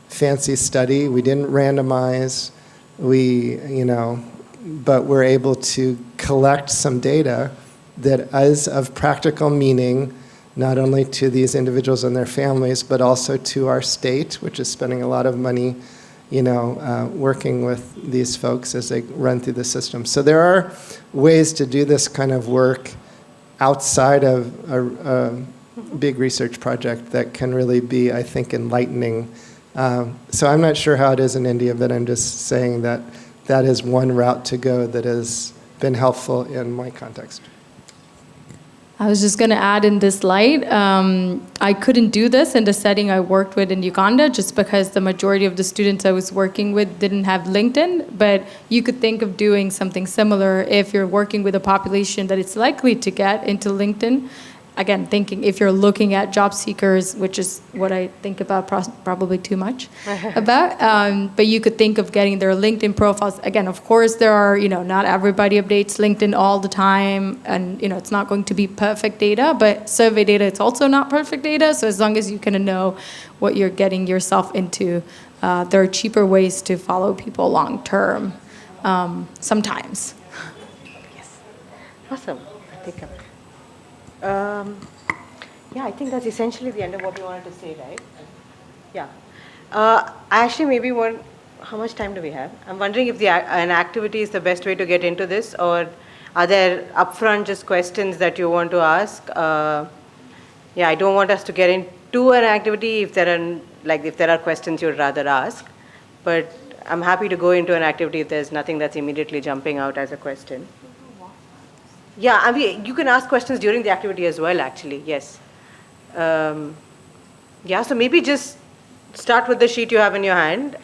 fancy study. We didn't randomize. But we're able to collect some data that is of practical meaning, not only to these individuals and their families, but also to our state, which is spending a lot of money, working with these folks as they run through the system. So there are ways to do this kind of work outside of a big research project that can really be, I think, enlightening. So I'm not sure how it is in India, but I'm just saying that that is one route to go that has been helpful in my context.
I was just going to add in this light, I couldn't do this in the setting I worked with in Uganda just because the majority of the students I was working with didn't have LinkedIn, but you could think of doing something similar if you're working with a population that it's likely to get into LinkedIn. Again, thinking if you're looking at job seekers, which is what I think about probably too much about, but you could think of getting their LinkedIn profiles. Again, of course, there are, not everybody updates LinkedIn all the time, and, it's not going to be perfect data, but survey data, it's also not perfect data. So as long as you kind of know what you're getting yourself into, there are cheaper ways to follow people long term sometimes.
Yes. Awesome. Take up. Yeah, I think that's essentially the end of what we wanted to say, right? Yeah. I actually maybe want, how much time do we have? I'm wondering if an activity is the best way to get into this, or are there upfront just questions that you want to ask? Yeah, I don't want us to get into an activity if there are questions you'd rather ask, but I'm happy to go into an activity if there's nothing that's immediately jumping out as a question. Yeah, I mean, you can ask questions during the activity as well, actually, yes. Yeah, so maybe just start with the sheet you have in your hand.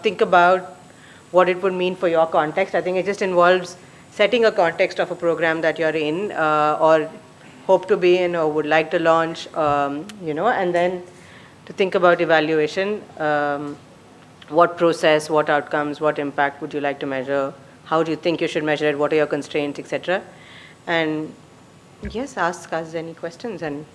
Think about what it would mean for your context. I think it just involves setting a context of a program that you're in or hope to be in or would like to launch, and then to think about evaluation. What process, what outcomes, what impact would you like to measure? How do you think you should measure it? What are your constraints, etc.? And yes, ask us any questions. And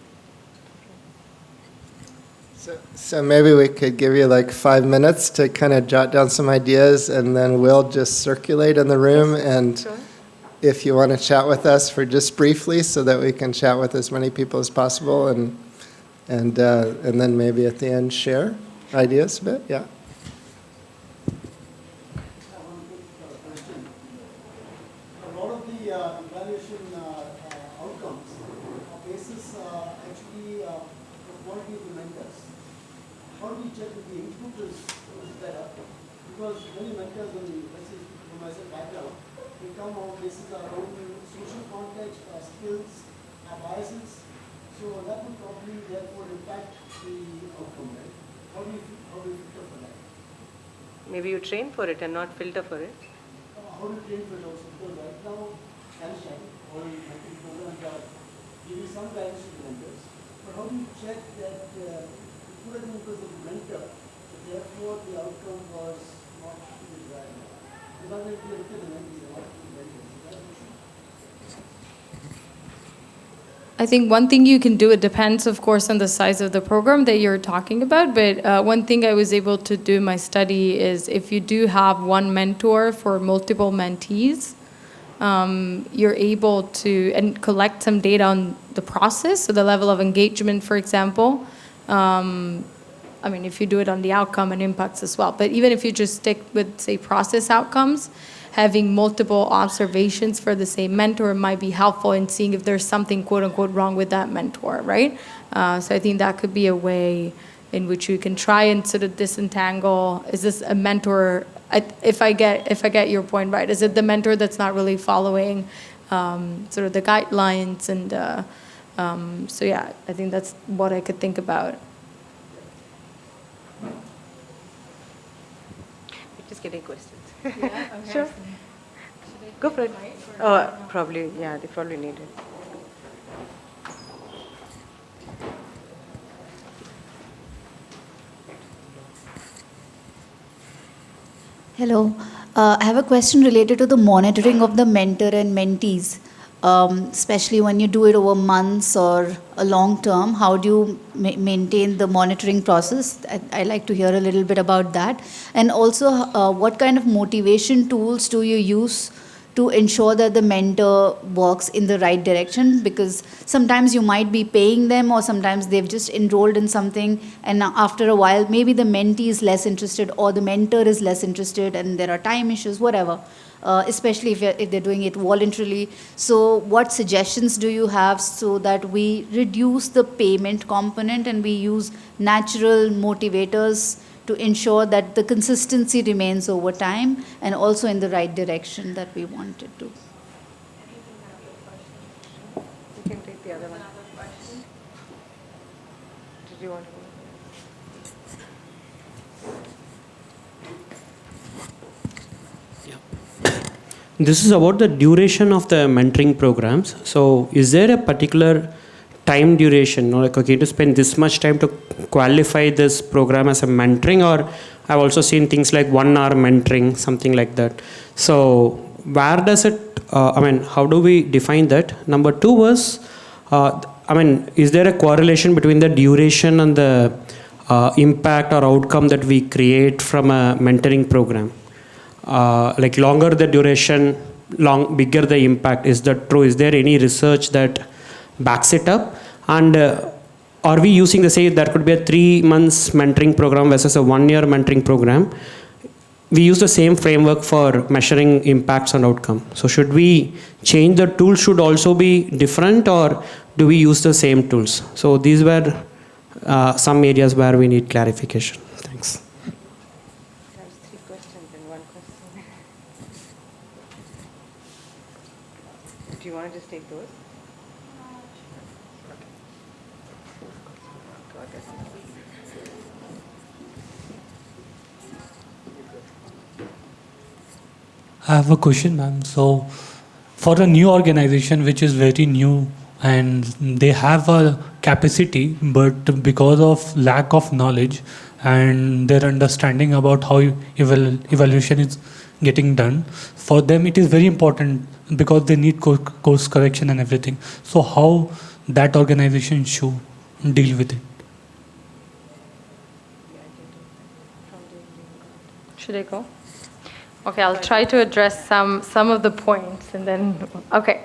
So maybe we could give you like 5 minutes to kind of jot down some ideas, and then we'll just circulate in the room. And
sure.
if you want to chat with us for just briefly, so that we can chat with as many people as possible, and then maybe at the end share ideas a bit. Yeah.
A lot of the evaluation outcomes are basis actually the quality of the mentors. How do you check if the input is better? Because many mentors, let's say from my background, they come on basis our own social context, our skills, our biases. So that would probably therefore impact the outcome, right? How do you filter for that?
maybe you train for it and not filter for it.
How do you train for it also? Because right now, Einstein, all mentoring programs are giving some guidance to the mentors. But how do you check that you put it in because of the mentor, so therefore the outcome was not the desired? Because if you look at the mentors, they're not the mentors. Is that the issue?
I think one thing you can do, it depends, of course, on the size of the program that you're talking about, but one thing I was able to do in my study is if you do have one mentor for multiple mentees, you're able to collect some data on the process, so the level of engagement, for example. I mean, if you do it on the outcome and impacts as well, but even if you just stick with, say, process outcomes, having multiple observations for the same mentor might be helpful in seeing if there's something quote unquote wrong with that mentor, right? So I think that could be a way in which you can try and sort of disentangle, is this a mentor, if I get your point right, is it the mentor that's not really following sort of the guidelines? And so yeah, I think that's what I could think about.
Just getting questions.
Yeah, okay.
Sure. Go for it. Probably, yeah, they probably need it.
Hello. I have a question related to the monitoring of the mentor and mentees, especially when you do it over months or a long term. How do you maintain the monitoring process? I'd like to hear a little bit about that. And also, what kind of motivation tools do you use to ensure that the mentor works in the right direction? Because sometimes you might be paying them, or sometimes they've just enrolled in something, and after a while maybe the mentee is less interested or the mentor is less interested, and there are time issues, whatever, especially if they're doing it voluntarily. So what suggestions do you have so that we reduce the payment component and we use natural motivators to ensure that the consistency remains over time and also in the right direction that we want it to.
You can take the other one. Did you want to?
This is about the duration of the mentoring programs. So is there a particular time duration, like okay, to spend this much time to qualify this program as a mentoring, or I've also seen things like 1 hour mentoring, something like that. So where does it, how do we define that? Number 2 was, is there a correlation between the duration and the impact or outcome that we create from a mentoring program? Like longer the duration, bigger the impact. Is that true? Is there any research that backs it up? And are we using the same, there could be a 3 months mentoring program versus a 1 year mentoring program? We use the same framework for measuring impacts and outcome. So should we change the tools, should also be different, or do we use the same tools? So these were some areas where we need clarification. Thanks.
There's 3 questions in one question. Do you want to just take those?
I have a question, ma'am. So, for a new organization which is very new and they have a capacity, but because of lack of knowledge and their understanding about how evaluation is getting done, for them it is very important because they need course correction and everything. So, how that organization should deal with it?
Should I go? Okay, I'll try to address some of the points and then, okay.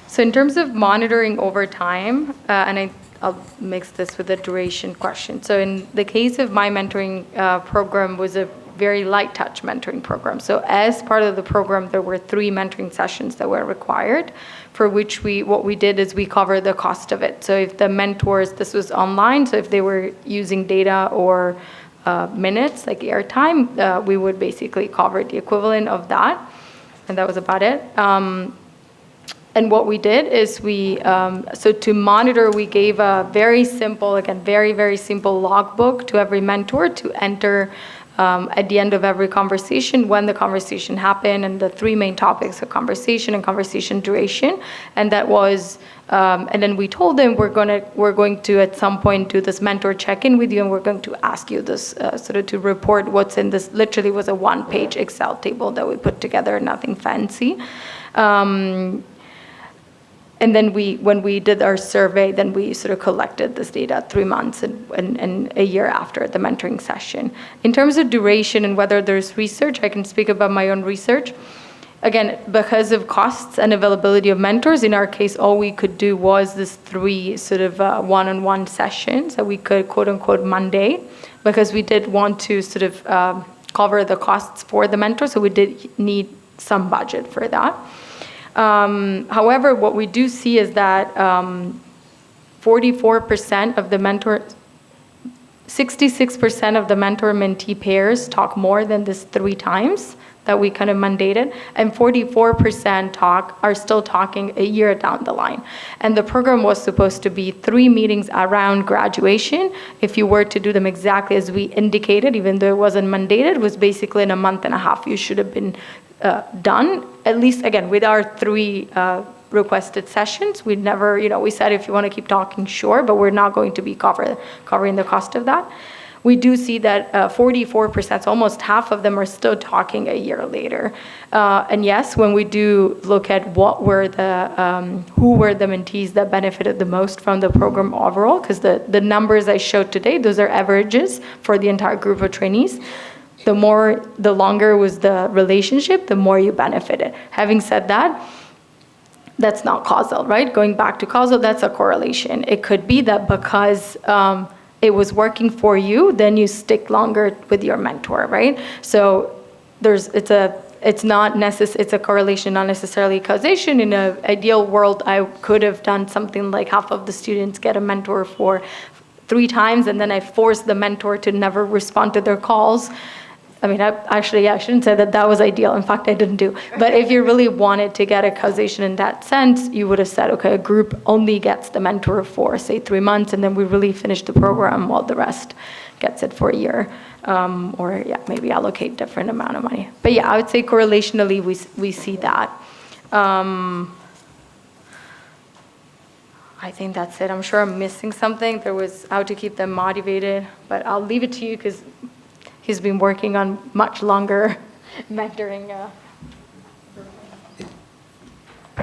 So in terms of monitoring over time, and I'll mix this with the duration question. So in the case of my mentoring program was a very light touch mentoring program. So as part of the program, there were 3 mentoring sessions that were required, for which what we did is we covered the cost of it. So if the mentors, this was online, so if they were using data or minutes, like airtime, we would basically cover the equivalent of that. And that was about it. And what we did is so to monitor, we gave a very simple, again, very, very simple logbook to every mentor to enter at the end of every conversation when the conversation happened, and the 3 main topics of conversation and conversation duration. And that was, and then we told them we're going to at some point do this mentor check-in with you, and we're going to ask you this sort of to report what's in this. Literally was a 1-page Excel table that we put together, nothing fancy. And then when we did our survey, then we sort of collected this data 3 months and a year after the mentoring session. In terms of duration and whether there's research, I can speak about my own research. Again, because of costs and availability of mentors, in our case, all we could do was this 3 sort of one-on-one sessions that we could quote unquote Monday, because we did want to sort of cover the costs for the mentor. So we did need some budget for that. However, what we do see is that 44% of the mentor, 66% of the mentor-mentee pairs talk more than this 3 times that we kind of mandated, and 44% are still talking a year down the line. And the program was supposed to be 3 meetings around graduation. If you were to do them exactly as we indicated, even though it wasn't mandated, it was basically in a month and a half you should have been done, at least, again, with our 3 requested sessions. We never, we said if you want to keep talking, sure, but we're not going to be covering the cost of that. We do see that 44%, so almost half of them are still talking a year later. And yes, when we do look at who were the mentees that benefited the most from the program overall, because the numbers I showed today, those are averages for the entire group of trainees. The longer was the relationship, the more you benefited. Having said that, that's not causal, right? Going back to causal, that's a correlation. It could be that because it was working for you, then you stick longer with your mentor, right? So it's a correlation, not necessarily causation. In an ideal world, I could have done something like half of the students get a mentor for 3 times, and then I forced the mentor to never respond to their calls. I mean, I shouldn't say that was ideal. In fact, I didn't do. But if you really wanted to get a causation in that sense, you would have said, okay, a group only gets the mentor for, say, 3 months, and then we really finish the program while the rest gets it for a year. Or, maybe allocate different amount of money. But yeah, I would say correlationally, we see that. I think that's it. I'm sure I'm missing something. There was how to keep them motivated, but I'll leave it to you because he's been working on much longer mentoring.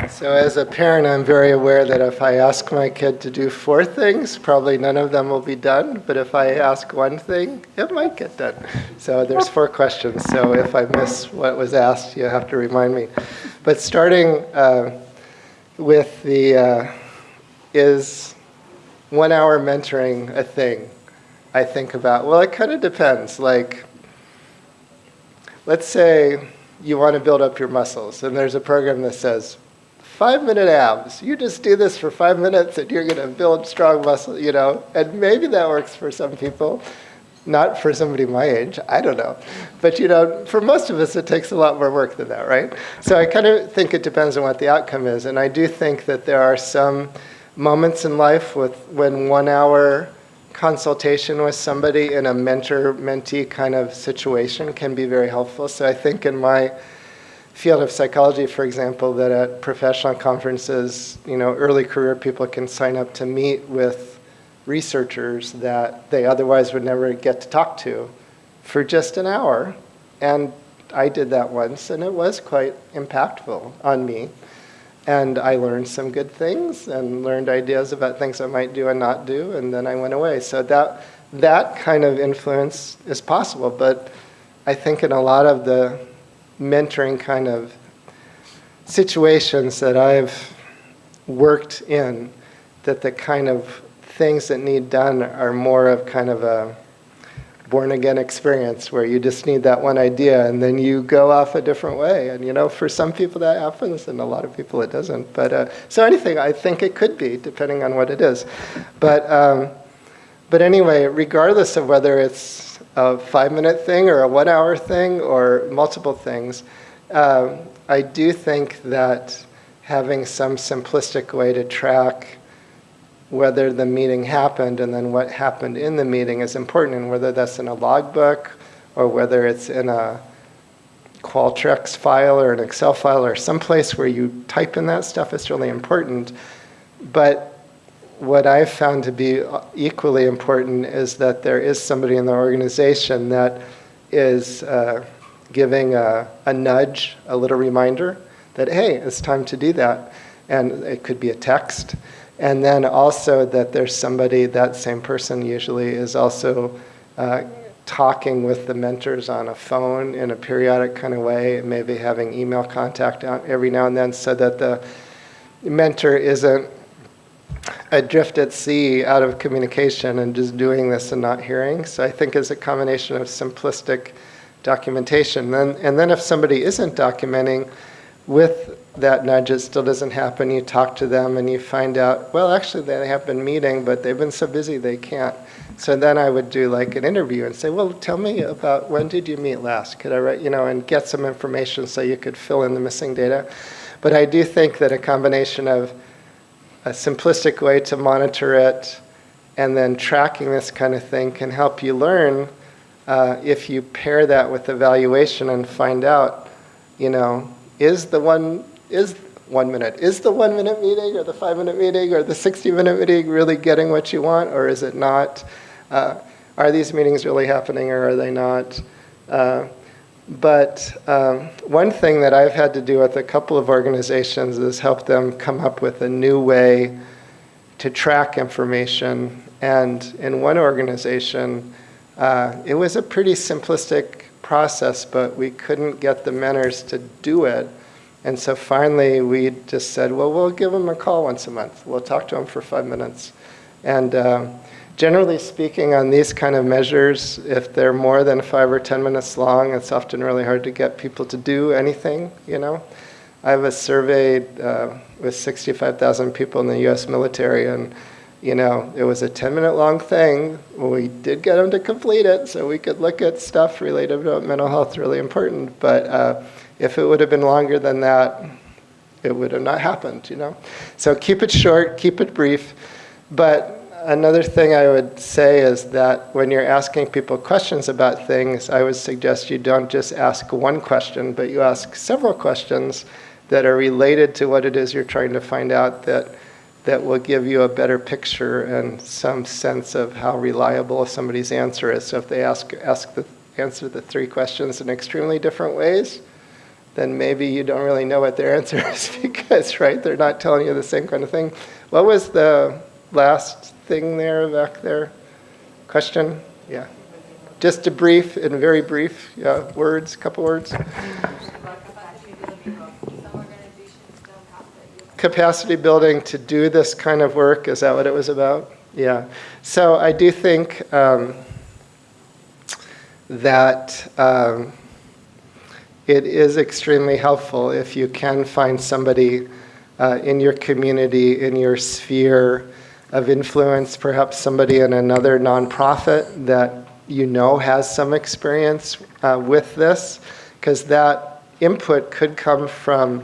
So as a parent, I'm very aware that if I ask my kid to do 4 things, probably none of them will be done. But if I ask 1 thing, it might get done. So there's 4 questions. So if I miss what was asked, you have to remind me. But starting with the, is 1 hour mentoring a thing? I think about, well, it kind of depends. Like, let's say you want to build up your muscles, and there's a program that says, 5-minute abs. You just do this for 5 minutes, and you're going to build strong muscle, you know. And maybe that works for some people, not for somebody my age. I don't know. But, you know, for most of us, it takes a lot more work than that, right? So I kind of think it depends on what the outcome is. And I do think that there are some moments in life when 1 hour consultation with somebody in a mentor-mentee kind of situation can be very helpful. So I think in my field of psychology, for example, that at professional conferences, you know, early career people can sign up to meet with researchers that they otherwise would never get to talk to for just an hour. And I did that once, and it was quite impactful on me. And I learned some good things and learned ideas about things I might do and not do, and then I went away. So that kind of influence is possible, but I think in a lot of the mentoring kind of situations that I've worked in, that the kind of things that need done are more of kind of a born-again experience where you just need that one idea and then you go off a different way. And, you know, for some people that happens and a lot of people it doesn't. But so anything, I think it could be, depending on what it is. But anyway, regardless of whether it's a 5-minute thing or a 1 hour thing or multiple things, I do think that having some simplistic way to track whether the meeting happened and then what happened in the meeting is important, and whether that's in a logbook or whether it's in a Qualtrics file or an Excel file or someplace where you type in that stuff is really important. But what I've found to be equally important is that there is somebody in the organization that is giving a nudge, a little reminder that, hey, it's time to do that. And it could be a text. And then also that there's somebody, that same person usually is also talking with the mentors on a phone in a periodic kind of way, maybe having email contact every now and then so that the mentor isn't adrift at sea out of communication and just doing this and not hearing. So I think it's a combination of simplistic documentation. And then if somebody isn't documenting, with that nudge, it still doesn't happen. You talk to them and you find out, well, actually they have been meeting, but they've been so busy they can't. So then I would do like an interview and say, well, tell me about when did you meet last? Could I write, you know, and get some information so you could fill in the missing data. But I do think that a combination of a simplistic way to monitor it and then tracking this kind of thing can help you learn if you pair that with evaluation and find out, you know, is the 1 minute meeting or the 5-minute meeting or the 60-minute meeting really getting what you want, or is it not? Are these meetings really happening or are they not? But one thing that I've had to do with a couple of organizations is help them come up with a new way to track information. And in one organization, it was a pretty simplistic process, but we couldn't get the mentors to do it. And so finally we just said, well, we'll give them a call once a month. We'll talk to them for 5 minutes. And generally speaking, on these kind of measures, if they're more than 5 or 10 minutes long, it's often really hard to get people to do anything, you know. I have a survey with 65,000 people in the US military, and It was a 10-minute long thing. We did get them to complete it so we could look at stuff related to mental health, really important. But if it would have been longer than that, it would have not happened, So keep it short, keep it brief. But another thing I would say is that when you're asking people questions about things, I would suggest you don't just ask one question, but you ask several questions that are related to what it is you're trying to find out that will give you a better picture and some sense of how reliable somebody's answer is. So if they answer the three questions in extremely different ways, then maybe you don't really know what their answer is because, right, they're not telling you the same kind of thing. What was the last thing there, back there? Question? Yeah. Just a brief, in very brief, words, couple words. Capacity building to do this kind of work, is that what it was about? Yeah. So I do think that it is extremely helpful if you can find somebody in your community, in your sphere of influence, perhaps somebody in another nonprofit that has some experience with this, because that input could come from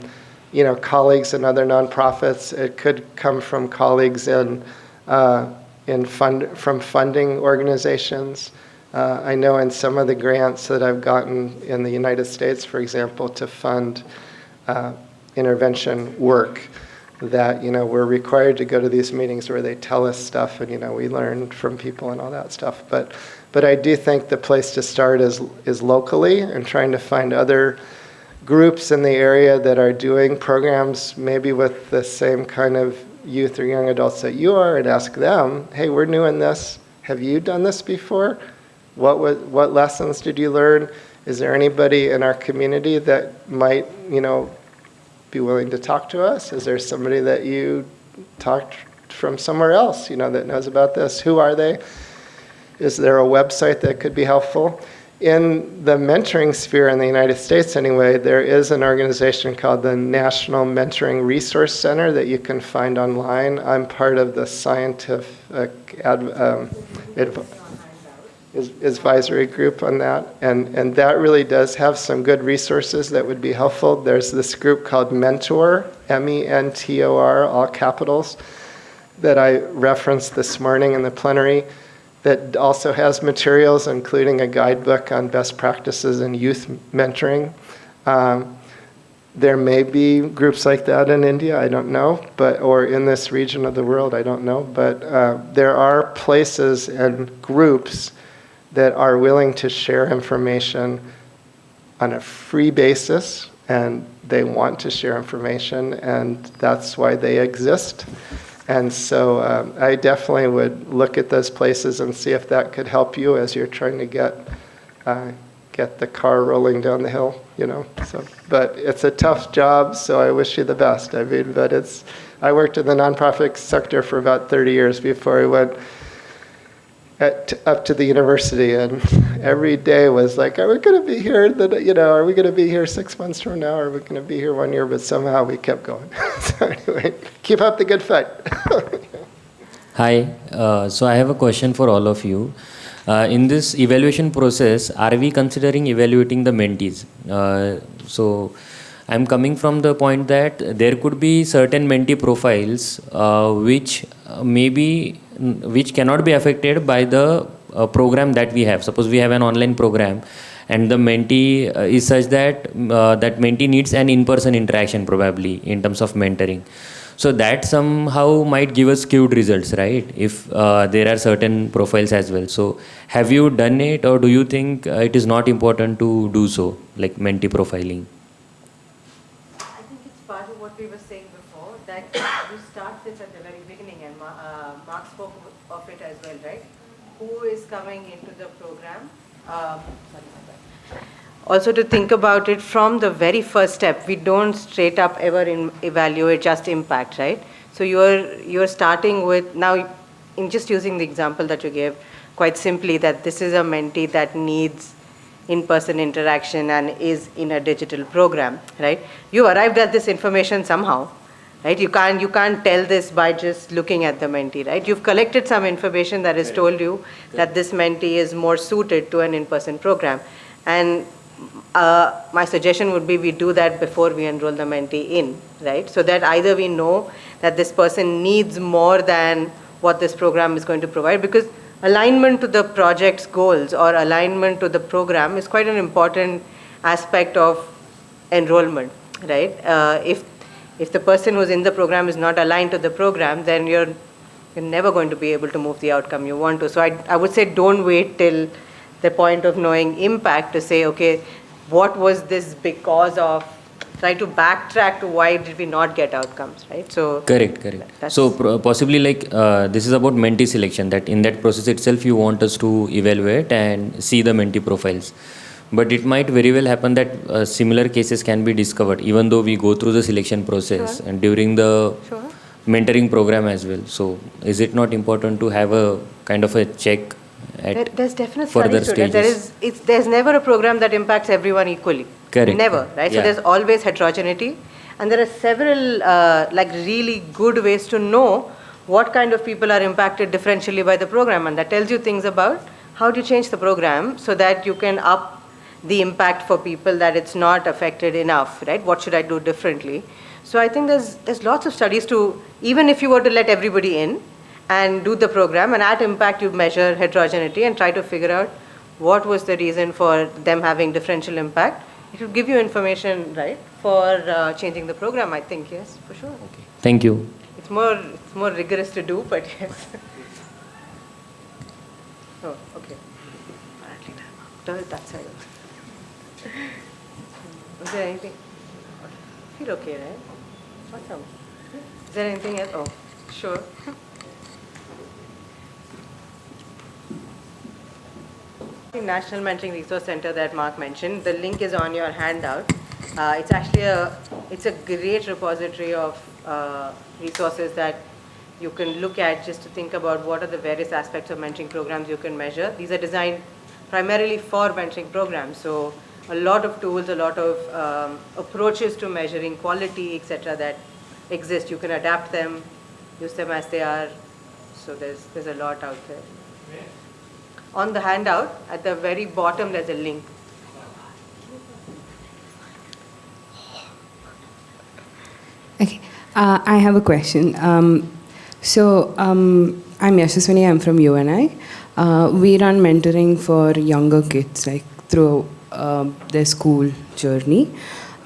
colleagues in other nonprofits. It could come from colleagues from funding organizations. I know in some of the grants that I've gotten in the United States, for example, to fund intervention work, that we're required to go to these meetings where they tell us stuff, and we learn from people and all that stuff. But I do think the place to start is locally and trying to find other groups in the area that are doing programs maybe with the same kind of youth or young adults that you are, and ask them, hey, we're new in this. Have you done this before? What lessons did you learn? Is there anybody in our community that might, be willing to talk to us? Is there somebody that you talked from somewhere else, that knows about this? Who are they? Is there a website that could be helpful? In the mentoring sphere in the United States anyway, there is an organization called the National Mentoring Resource Center that you can find online. I'm part of the scientific advisory group on that, and that really does have some good resources that would be helpful. There's this group called Mentor, MENTOR, all capitals, that I referenced this morning in the plenary, that also has materials, including a guidebook on best practices in youth mentoring. There may be groups like that in India, I don't know, or in this region of the world, I don't know. But there are places and groups that are willing to share information on a free basis, and they want to share information, and that's why they exist. And so I definitely would look at those places and see if that could help you as you're trying to get the car rolling down the hill, But it's a tough job, so I wish you the best. I worked in the nonprofit sector for about 30 years before I went up to the university, and every day was like, are we going to be here? Are we going to be here 6 months from now? Or are we going to be here 1 year? But somehow we kept going. So anyway, keep up the good fight.
Hi. So I have a question for all of you. In this evaluation process, are we considering evaluating the mentees? So I'm coming from the point that there could be certain mentee profiles which cannot be affected by the program that we have. Suppose we have an online program and the mentee is such that that mentee needs an in-person interaction probably in terms of mentoring. So that somehow might give us skewed results, right? If there are certain profiles as well. So have you done it, or do you think it is not important to do so, like mentee profiling?
I think it's part of what we were saying before, that you start this at the very beginning, and Mark spoke of it as well, right? Who is coming into the program? Also to think about it from the very first step. We don't straight up ever evaluate just impact, right? So you're starting with, now in just using the example that you gave, quite simply, that this is a mentee that needs in-person interaction and is in a digital program, right? You arrived at this information somehow, right? You can't tell this by just looking at the mentee, right? You've collected some information that has told you that this mentee is more suited to an in-person program. And my suggestion would be we do that before we enroll the mentee in, right? So that either we know that this person needs more than what this program is going to provide, because alignment to the project's goals or alignment to the program is quite an important aspect of enrollment, right? If the person who's in the program is not aligned to the program, then you're never going to be able to move the outcome you want to. So I would say don't wait till the point of knowing impact to say, okay, what was this because of? Try to backtrack to why did we not get outcomes, right? So
Correct. So possibly like this is about mentee selection, that in that process itself you want us to evaluate and see the mentee profiles. But it might very well happen that similar cases can be discovered even though we go through the selection process and during the mentoring program as well. So is it not important to have a kind of a check at
there's definite
further
studies to that.
stages?
There's never a program that impacts everyone equally.
Correct.
Never, right? So
Yeah.
there's always heterogeneity, and there are several like really good ways to know what kind of people are impacted differentially by the program, and that tells you things about how to change the program so that you can up the impact for people that it's not affected enough, right? What should I do differently? So I think there's lots of studies to, even if you were to let everybody in and do the program, and at impact you measure heterogeneity and try to figure out what was the reason for them having differential impact. It will give you information, right, for changing the program, I think, yes, for sure.
Thank you.
It's more rigorous to do, but yes. Oh, okay. That side. Is there anything? Feel okay, right? Awesome. Is there anything else? Oh, sure. The National Mentoring Resource Center that Mark mentioned, the link is on your handout. It's actually a great repository of resources that you can look at just to think about what are the various aspects of mentoring programs you can measure. These are designed primarily for mentoring programs, so a lot of tools, a lot of approaches to measuring quality, etc., that exist. You can adapt them, use them as they are. So there's a lot out there. On the handout, at the very bottom, there's a link.
Okay, I have a question. I'm Yashaswini, I'm from UNI. We run mentoring for younger kids, like through their school journey.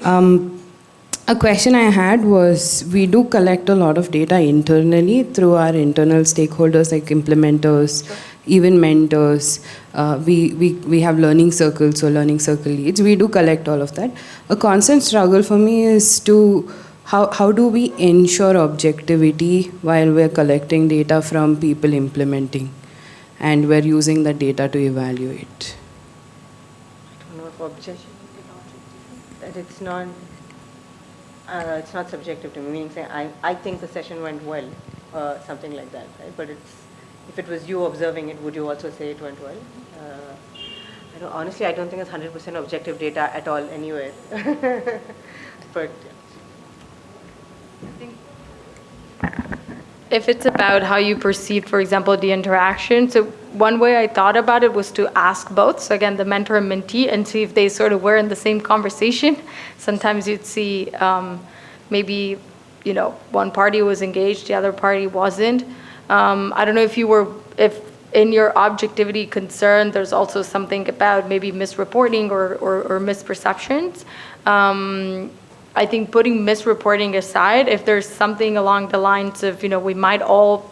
A question I had was, we do collect a lot of data internally through our internal stakeholders like implementers, even mentors. We have learning circles or learning circle leads. We do collect all of that. A constant struggle for me is to how do we ensure objectivity while we're collecting data from people implementing and we're using the data to evaluate?
I don't know if objective, that it's not subjective to me, meaning saying I think the session went well, something like that, right? But if it was you observing it, would you also say it went well? Honestly, I don't think it's 100% objective data at all anywhere. But
If it's about how you perceived, for example, the interaction, so one way I thought about it was to ask both, so again, the mentor and mentee, and see if they sort of were in the same conversation. Sometimes you'd see maybe, one party was engaged, the other party wasn't. I don't know if in your objectivity concern, there's also something about maybe misreporting or misperceptions. I think putting misreporting aside, if there's something along the lines of, we might all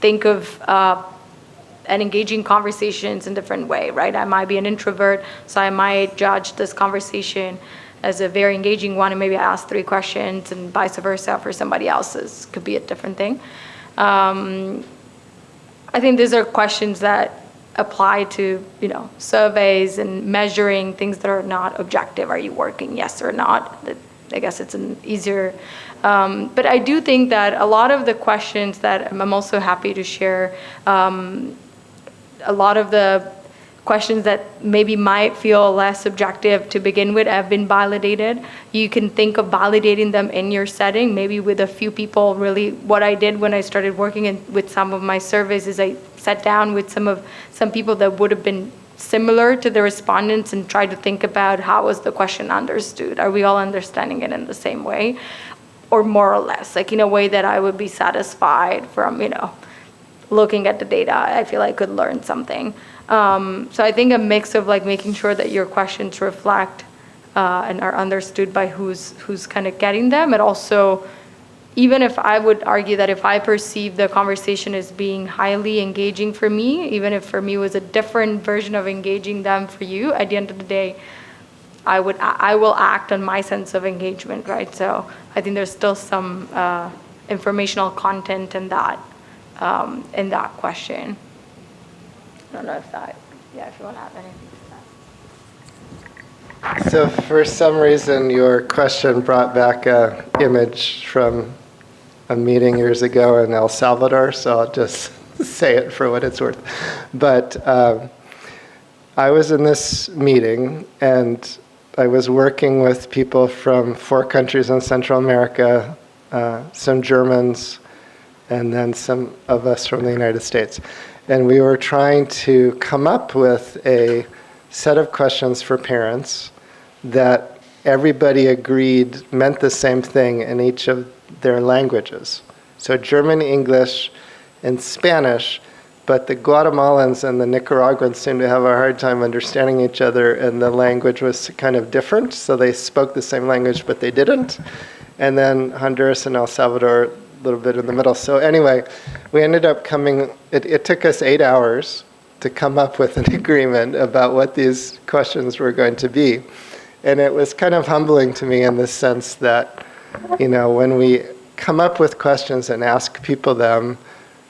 think of and engaging conversations in a different way, right? I might be an introvert, so I might judge this conversation as a very engaging one, and maybe I ask 3 questions, and vice versa for somebody else's. Could be a different thing. I think these are questions that apply to, surveys and measuring things that are not objective. Are you working, yes or not? I guess it's an easier, but I do think that a lot of the questions that I'm also happy to share, a lot of the questions that maybe might feel less subjective to begin with have been validated. You can think of validating them in your setting, maybe with a few people. Really, what I did when I started working with some of my surveys is I sat down with some people that would have been similar to the respondents and tried to think about how was the question understood. Are we all understanding it in the same way? Or more or less, like in a way that I would be satisfied from, looking at the data. I feel I could learn something. So I think a mix of like making sure that your questions reflect and are understood by who's kind of getting them, and also, even if I would argue that if I perceive the conversation as being highly engaging for me, even if for me it was a different version of engaging them for you, at the end of the day, I will act on my sense of engagement, right? So I think there's still some informational content in that question. I don't know if you want to add anything to that.
So for some reason, your question brought back an image from a meeting years ago in El Salvador, so I'll just say it for what it's worth. But I was in this meeting, and I was working with people from 4 countries in Central America, some Germans, and then some of us from the United States. And we were trying to come up with a set of questions for parents that everybody agreed meant the same thing in each of their languages. So German, English, and Spanish, but the Guatemalans and the Nicaraguans seemed to have a hard time understanding each other, and the language was kind of different, so they spoke the same language, but they didn't. And then Honduras and El Salvador, a little bit in the middle. So anyway, we ended up it took us 8 hours to come up with an agreement about what these questions were going to be. And it was kind of humbling to me in the sense that, when we come up with questions and ask people them,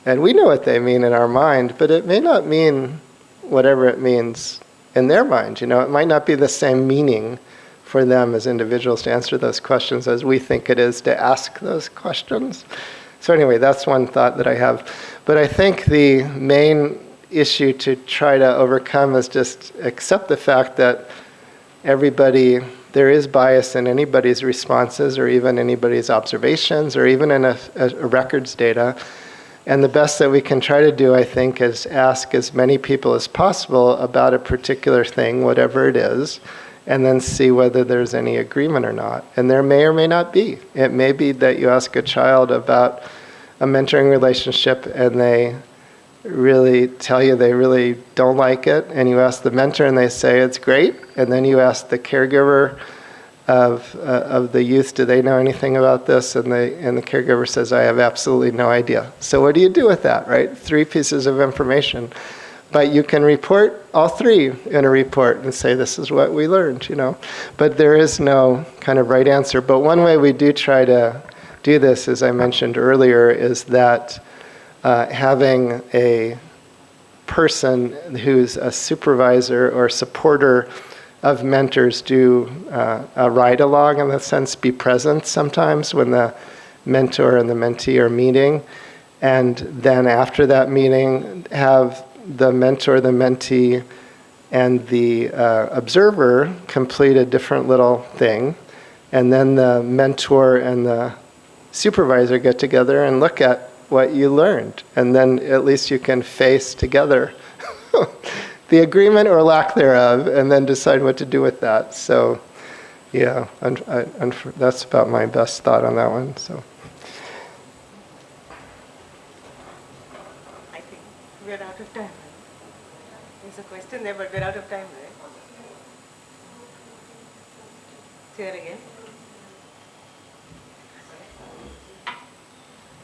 and we know what they mean in our mind, but it may not mean whatever it means in their mind. It might not be the same meaning for them as individuals to answer those questions as we think it is to ask those questions. So anyway, that's one thought that I have. But I think the main issue to try to overcome is just accept the fact that there is bias in anybody's responses, or even anybody's observations, or even in a records data. And the best that we can try to do, I think, is ask as many people as possible about a particular thing, whatever it is, and then see whether there's any agreement or not. And there may or may not be. It may be that you ask a child about a mentoring relationship and they really tell you they really don't like it, and you ask the mentor and they say it's great, and then you ask the caregiver of the youth, do they know anything about this? And the caregiver says, I have absolutely no idea. So what do you do with that, right? 3 pieces of information. But you can report all 3 in a report and say, this is what we learned, But there is no kind of right answer. But one way we do try to do this, as I mentioned earlier, is that having a person who's a supervisor or supporter of mentors do a ride-along, in a sense, be present sometimes when the mentor and the mentee are meeting. And then after that meeting, have the mentor, the mentee, and the observer complete a different little thing. And then the mentor and the supervisor get together and look at what you learned. And then at least you can face together the agreement or lack thereof, and then decide what to do with that. So, yeah, that's about my best thought on that one. So.
I think we're out of time. There's a question there, but we're out of time, right? Say it again.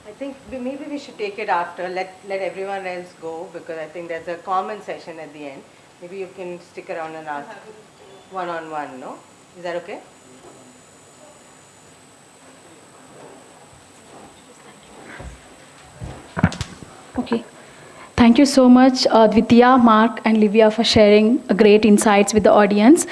I think maybe we should take it after. Let everyone else go, because I think there's a common session at the end. Maybe you can stick around and ask one-on-one, no? Is that okay?
Okay. Thank you so much, Advitya, Mark, and Livia, for sharing great insights with the audience.